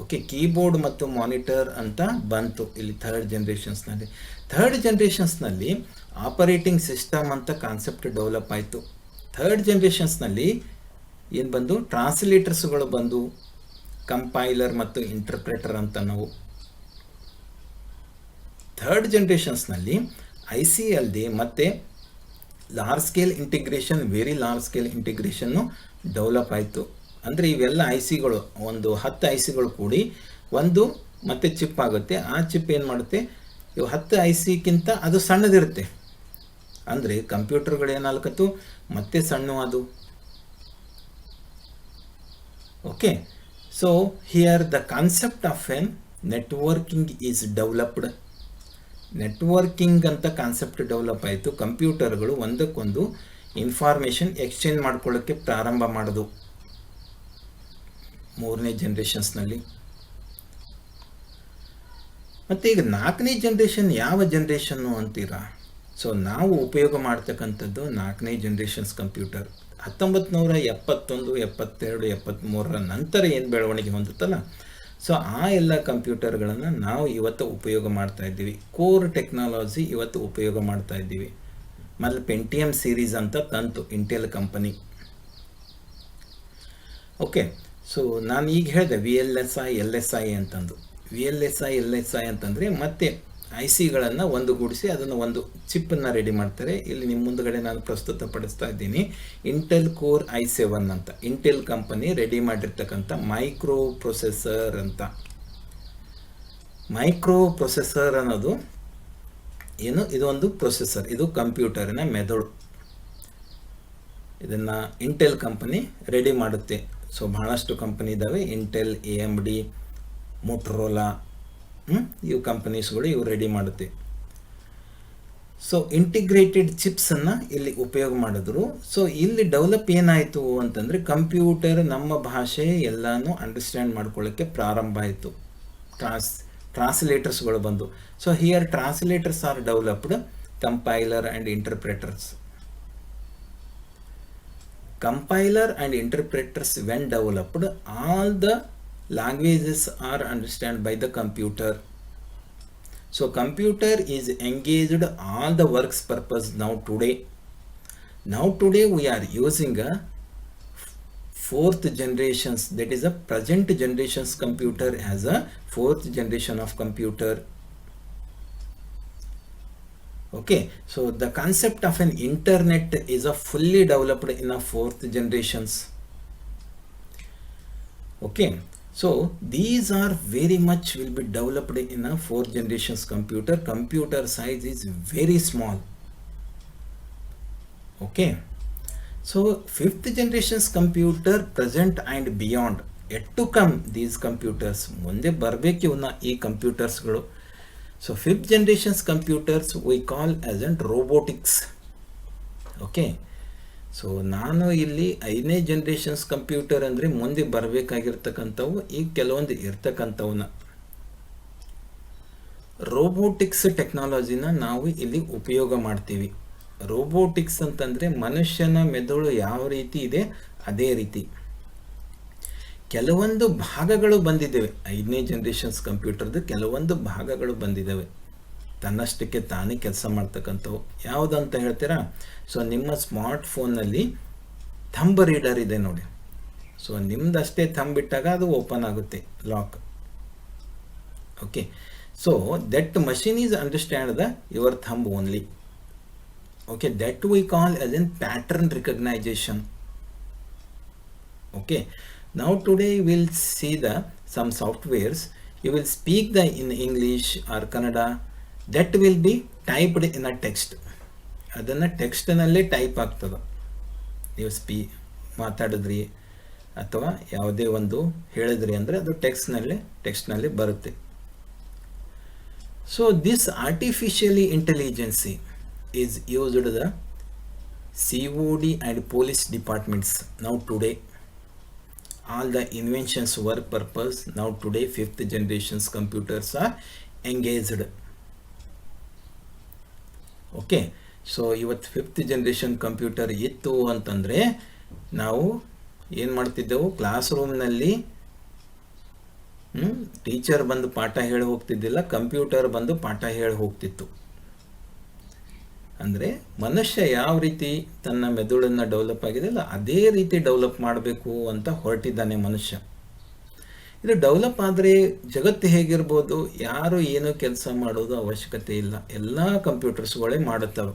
Speaker 1: Okay, keyboard ಮತ್ತು ಮಾನಿಟರ್ ಅಂತ ಬಂತು ಇಲ್ಲಿ ಥರ್ಡ್ ಜನ್ರೇಷನ್ಸ್ನಲ್ಲಿ. ಥರ್ಡ್ ಜನ್ರೇಷನ್ಸ್ನಲ್ಲಿ ಆಪರೇಟಿಂಗ್ ಸಿಸ್ಟಮ್ ಅಂತ ಕಾನ್ಸೆಪ್ಟ್ ಡೆವಲಪ್ ಆಯಿತು. ಥರ್ಡ್ ಜನ್ರೇಷನ್ಸ್ನಲ್ಲಿ ಏನು ಬಂದು, ಟ್ರಾನ್ಸ್ಲೇಟರ್ಸ್ಗಳು ಬಂದು, ಕಂಪೈಲರ್ ಮತ್ತು ಇಂಟರ್ಪ್ರೆಟರ್ ಅಂತ ನಾವು. ಥರ್ಡ್ ಜನ್ರೇಷನ್ಸ್ನಲ್ಲಿ IC ಅಲ್ಲದೆ ಮತ್ತು large scale integration, very large scale ಇಂಟಿಗ್ರೇಷನ್ನು ಡೆವಲಪ್ ಆಯಿತು. ಅಂದರೆ ಇವೆಲ್ಲ ICಗಳು ಒಂದು 10 ICಗಳು ಕೂಡಿ ಒಂದು ಮತ್ತೆ ಚಿಪ್ ಆಗುತ್ತೆ. ಆ ಚಿಪ್ ಏನು ಮಾಡುತ್ತೆ, ಇವು 10 ICಕ್ಕಿಂತ ಅದು ಸಣ್ಣದಿರುತ್ತೆ. ಅಂದರೆ ಕಂಪ್ಯೂಟರ್ಗಳು ಏನಾಲ್ಕತ್ತು ಮತ್ತೆ ಸಣ್ಣ ಅದು. Okay, so here the concept of N networking is developed. Networking ಅಂತ ಕಾನ್ಸೆಪ್ಟ್ ಡೆವಲಪ್ ಆಯಿತು. ಕಂಪ್ಯೂಟರ್ಗಳು ಒಂದಕ್ಕೊಂದು ಇನ್ಫಾರ್ಮೇಷನ್ ಎಕ್ಸ್ಚೇಂಜ್ ಮಾಡ್ಕೊಳ್ಳೋಕ್ಕೆ ಪ್ರಾರಂಭ ಮಾಡೋದು ಮೂರನೇ ಜನ್ರೇಷನ್ಸ್ನಲ್ಲಿ. ಮತ್ತು ಈಗ ನಾಲ್ಕನೇ ಜನ್ರೇಷನ್ ಯಾವ ಜನ್ರೇಷನ್ನು ಅಂತೀರಾ? ಸೊ ನಾವು ಉಪಯೋಗ ಮಾಡ್ತಕ್ಕಂಥದ್ದು ನಾಲ್ಕನೇ ಜನ್ರೇಷನ್ಸ್ ಕಂಪ್ಯೂಟರ್. 1971, 72, 73 ನಂತರ ಏನು ಬೆಳವಣಿಗೆ ಹೊಂದುತ್ತಲ್ಲ, ಸೊ ಆ ಎಲ್ಲ ಕಂಪ್ಯೂಟರ್ಗಳನ್ನು ನಾವು ಇವತ್ತು ಉಪಯೋಗ ಮಾಡ್ತಾ ಇದ್ದೀವಿ. ಕೋರ್ ಟೆಕ್ನಾಲಜಿ ಇವತ್ತು ಉಪಯೋಗ ಮಾಡ್ತಾ ಇದ್ದೀವಿ. ಮೊದಲು ಪೆಂಟಿಯಮ್ ಸೀರೀಸ್ ಅಂತ ತಂತು ಇಂಟೆಲ್ ಕಂಪನಿ. ಓಕೆ, ಸೊ ನಾನು ಈಗ ಹೇಳಿದೆ VLSI LSI ಅಂತಂದು. VLSI LSI ಅಂತಂದರೆ ಮತ್ತೆ ICಗಳನ್ನು ಒಂದುಗೂಡಿಸಿ ಅದನ್ನು ಒಂದು ಚಿಪ್ಪನ್ನು ರೆಡಿ ಮಾಡ್ತಾರೆ. ಇಲ್ಲಿ ನಿಮ್ಮ ಮುಂದುಗಡೆ ನಾನು ಪ್ರಸ್ತುತಪಡಿಸ್ತಾ ಇದ್ದೀನಿ ಇಂಟೆಲ್ ಕೋರ್ i7 ಅಂತ. ಇಂಟೆಲ್ ಕಂಪನಿ ರೆಡಿ ಮಾಡಿರ್ತಕ್ಕಂಥ ಮೈಕ್ರೋ ಪ್ರೊಸೆಸರ್ ಅಂತ. ಮೈಕ್ರೋ ಪ್ರೊಸೆಸರ್ ಅನ್ನೋದು ಏನು, ಇದೊಂದು ಪ್ರೊಸೆಸರ್, ಇದು ಕಂಪ್ಯೂಟರಿನ ಮೆದುಳು. ಇದನ್ನು ಇಂಟೆಲ್ ಕಂಪನಿ ರೆಡಿ ಮಾಡುತ್ತೆ. ಸೊ ಬಹಳಷ್ಟು ಕಂಪನಿ ಇದ್ದಾವೆ, ಇಂಟೆಲ್, AMD, ಮೊಟ್ರೋಲಾ, ಇವು ಕಂಪನೀಸ್ಗಳು ಇವು ರೆಡಿ ಮಾಡುತ್ತೆ. ಸೊ ಇಂಟಿಗ್ರೇಟೆಡ್ ಚಿಪ್ಸನ್ನು ಇಲ್ಲಿ ಉಪಯೋಗ ಮಾಡಿದ್ರು. ಸೊ ಇಲ್ಲಿ ಡೆವಲಪ್ ಏನಾಯಿತು ಅಂತಂದರೆ ಕಂಪ್ಯೂಟರ್ ನಮ್ಮ ಭಾಷೆ ಎಲ್ಲನೂ ಅಂಡರ್ಸ್ಟ್ಯಾಂಡ್ ಮಾಡ್ಕೊಳ್ಳೋಕ್ಕೆ ಪ್ರಾರಂಭ ಆಯಿತು. ಟ್ರಾನ್ಸ್ಲೇಟರ್ಸ್ಗಳು ಬಂದು. So here translators are developed, compiler and interpreters. Compiler and interpreters when developed, all the languages are understood by the computer. So computer is engaged all the works purpose now today. Now today we are using a fourth generations, that is a present generations computer as a fourth generation of computer. Okay, so the concept of an internet is a fully developed in a fourth generations. Okay, so these are very much will be developed in a fourth generations computer. Computer size is very small. Okay, so fifth generations computer present and beyond, yet to come these computers, ಮುಂದೆ ಬರಬೇಕು ಇವನ್ನ ಈ ಕಂಪ್ಯೂಟರ್ಸ್ಗಳು. So fifth generations computers we call as an robotics. Okay, so ನಾನು ಇಲ್ಲಿ 5ನೇ ಜನರೇಷನ್ಸ್ ಕಂಪ್ಯೂಟರ್ ಅಂದರೆ ಮುಂದೆ ಬರಬೇಕಾಗಿರ್ತಕ್ಕಂಥವು ಈಗ ಕೆಲವೊಂದು ಇರ್ತಕ್ಕಂಥವನ್ನ ರೋಬೋಟಿಕ್ಸ್ ಟೆಕ್ನಾಲಜಿನ ನಾವು ಇಲ್ಲಿ ಉಪಯೋಗ ಮಾಡ್ತೀವಿ. ರೋಬೋಟಿಕ್ಸ್ ಅಂತಂದರೆ ಮನುಷ್ಯನ ಮೆದುಳು ಯಾವ ರೀತಿ ಇದೆ ಅದೇ ರೀತಿ ಕೆಲವೊಂದು ಭಾಗಗಳು ಬಂದಿದ್ದಾವೆ. 5ನೇ ಜನರೇಷನ್ಸ್ ಕಂಪ್ಯೂಟರ್ದು ಕೆಲವೊಂದು ಭಾಗಗಳು ಬಂದಿದ್ದಾವೆ ತನ್ನಷ್ಟಕ್ಕೆ ತಾನೇ ಕೆಲಸ ಮಾಡ್ತಕ್ಕಂಥವು. ಯಾವುದಂತ ಹೇಳ್ತೀರಾ? ಸೊ ನಿಮ್ಮ ಸ್ಮಾರ್ಟ್ ಫೋನ್ನಲ್ಲಿ ಥಂಬ್ ರೀಡರ್ ಇದೆ ನೋಡಿ. ಸೊ ನಿಮ್ದಷ್ಟೇ ಥಂಬ್ ಬಿಟ್ಟಾಗ ಅದು ಓಪನ್ ಆಗುತ್ತೆ, lock. Okay, so that machine is understand the your thumb only. Okay, that we call as an pattern recognisation. Okay, now today we'll see the some softwares. You will speak the in English or Kannada, that will be typed in a text. ಅದನ್ನು ಟೆಕ್ಸ್ಟ್ನಲ್ಲೇ ಟೈಪ್ ಆಗ್ತದೆ. ನೀವು ಮಾತಾಡಿದ್ರಿ ಅಥವಾ ಯಾವುದೇ ಒಂದು ಹೇಳಿದ್ರಿ ಅಂದರೆ ಅದು ಟೆಕ್ಸ್ಟ್ನಲ್ಲಿ ಬರುತ್ತೆ. So this artificially intelligence is used the COD and police departments now today. All the inventions work purpose now today 5th generations computers are engaged. Okay, so ಇವತ್ತು 5th ಜನರೇಷನ್ ಕಂಪ್ಯೂಟರ್ ಇತ್ತು ಅಂತಂದರೆ ನಾವು ಏನು ಮಾಡ್ತಿದ್ದೆವು, ಕ್ಲಾಸ್ ರೂಮ್ನಲ್ಲಿ ಟೀಚರ್ ಬಂದು ಪಾಠ ಹೇಳಿ ಹೋಗ್ತಿದ್ದಿಲ್ಲ, ಕಂಪ್ಯೂಟರ್ ಬಂದು ಪಾಠ ಹೇಳಿ ಹೋಗ್ತಿತ್ತು. ಅಂದರೆ ಮನುಷ್ಯ ಯಾವ ರೀತಿ ತನ್ನ ಮೆದುಳನ್ನು ಡೆವಲಪ್ ಆಗಿದೆಯಲ್ಲ ಅದೇ ರೀತಿ ಡೆವಲಪ್ ಮಾಡಬೇಕು ಅಂತ ಹೊರಟಿದ್ದಾನೆ ಮನುಷ್ಯ. ಇದು ಡೆವಲಪ್ ಆದರೆ ಜಗತ್ತು ಹೇಗಿರ್ಬೋದು, ಯಾರು ಏನೂ ಕೆಲಸ ಮಾಡೋದು ಅವಶ್ಯಕತೆ ಇಲ್ಲ, ಎಲ್ಲ ಕಂಪ್ಯೂಟರ್ಸ್ಗಳೇ ಮಾಡುತ್ತವೆ.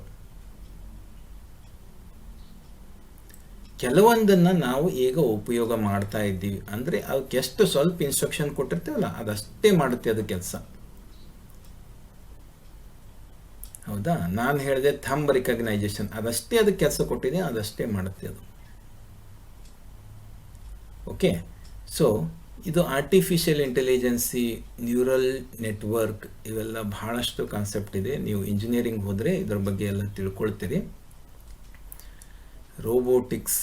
Speaker 1: ಕೆಲವೊಂದನ್ನು ನಾವು ಈಗ ಉಪಯೋಗ ಮಾಡ್ತಾ ಇದ್ದೀವಿ, ಅಂದರೆ ಅದಕ್ಕೆ ಎಷ್ಟು ಸ್ವಲ್ಪ ಇನ್ಸ್ಟ್ರಕ್ಷನ್ ಕೊಟ್ಟಿರ್ತೀವಲ್ಲ ಅದಷ್ಟೇ ಮಾಡುತ್ತೆ ಅದು ಕೆಲಸ. ಹೌದಾ? ನಾನು ಹೇಳಿದೆ ಥಂಬ್ ರಿಕಗ್ನೈಸೇಷನ್, ಅದಷ್ಟೇ ಅದಕ್ಕೆ ಕೆಲಸ ಕೊಟ್ಟಿದೆ, ಅದಷ್ಟೇ ಮಾಡುತ್ತೆ ಅದು. ಓಕೆ, ಸೊ ಇದು ಆರ್ಟಿಫಿಷಿಯಲ್ ಇಂಟೆಲಿಜೆನ್ಸಿ, ನ್ಯೂರಲ್ ನೆಟ್ವರ್ಕ್, ಇವೆಲ್ಲ ಬಹಳಷ್ಟು ಕಾನ್ಸೆಪ್ಟ್ ಇದೆ. ನೀವು ಇಂಜಿನಿಯರಿಂಗ್ ಹೋದರೆ ಇದ್ರ ಬಗ್ಗೆ ಎಲ್ಲ ತಿಳ್ಕೊಳ್ತೀರಿ. ರೋಬೋಟಿಕ್ಸ್,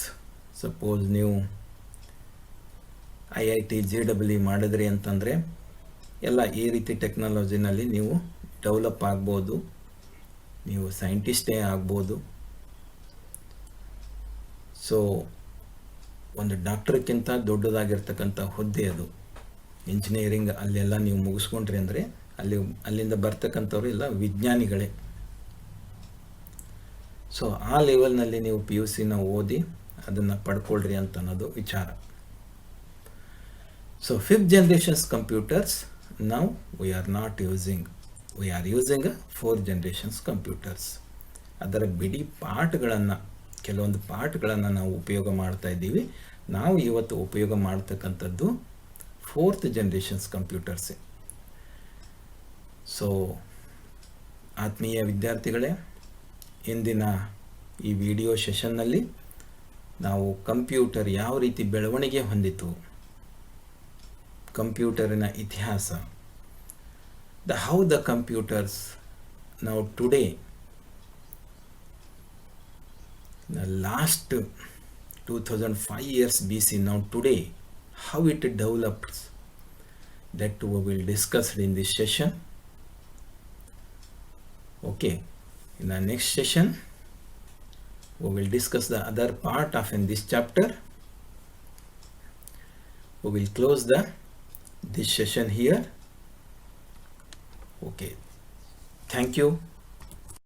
Speaker 1: ಸಪೋಸ್ ನೀವು IIT JEE ಮಾಡಿದ್ರಿ ಅಂತಂದರೆ ಎಲ್ಲ ಈ ರೀತಿ ಟೆಕ್ನಾಲಜಿನಲ್ಲಿ ನೀವು ಡೆವಲಪ್ ಆಗ್ಬೋದು, ನೀವು ಸೈಂಟಿಸ್ಟೇ ಆಗ್ಬೋದು. ಸೊ ಒಂದು ಡಾಕ್ಟ್ರಿಗಿಂತ ದೊಡ್ಡದಾಗಿರ್ತಕ್ಕಂಥ ಹುದ್ದೆ ಅದು ಇಂಜಿನಿಯರಿಂಗ್. ಅಲ್ಲೆಲ್ಲ ನೀವು ಮುಗಿಸ್ಕೊಂಡ್ರಿ ಅಂದರೆ ಅಲ್ಲಿಂದ ಬರ್ತಕ್ಕಂಥವ್ರು ಎಲ್ಲ ವಿಜ್ಞಾನಿಗಳೇ. ಸೊ ಆ ಲೆವೆಲ್ನಲ್ಲಿ ನೀವು PUCನ ಓದಿ ಅದನ್ನು ಪಡ್ಕೊಳ್ರಿ ಅಂತ ಅನ್ನೋದು ವಿಚಾರ. So 5th generations computers now we are not using, we are using 4th generations computers. ಅದರ ಬಿಡಿ ಪಾರ್ಟ್ಗಳನ್ನು, ಕೆಲವೊಂದು ಪಾರ್ಟ್ಗಳನ್ನು ನಾವು ಉಪಯೋಗ ಮಾಡ್ತಾ ಇದ್ದೀವಿ. ನಾವು ಇವತ್ತು ಉಪಯೋಗ ಮಾಡ್ತಕ್ಕಂಥದ್ದು 4th generations ಕಂಪ್ಯೂಟರ್ಸೇ. ಸೊ ಆತ್ಮೀಯ ವಿದ್ಯಾರ್ಥಿಗಳೇ, ಇಂದಿನ ಈ ವಿಡಿಯೋ ಸೆಷನ್ನಲ್ಲಿ ನಾವು ಕಂಪ್ಯೂಟರ್ ಯಾವ ರೀತಿ ಬೆಳವಣಿಗೆ ಹೊಂದಿತು, ಕಂಪ್ಯೂಟರಿನ ಇತಿಹಾಸ, how the computers now today the last 2005 years BC, now today, how it developed, that we will discuss in this session. Okay, in the next session we will discuss the other part of in this chapter. We will close this session here. Okay, thank you.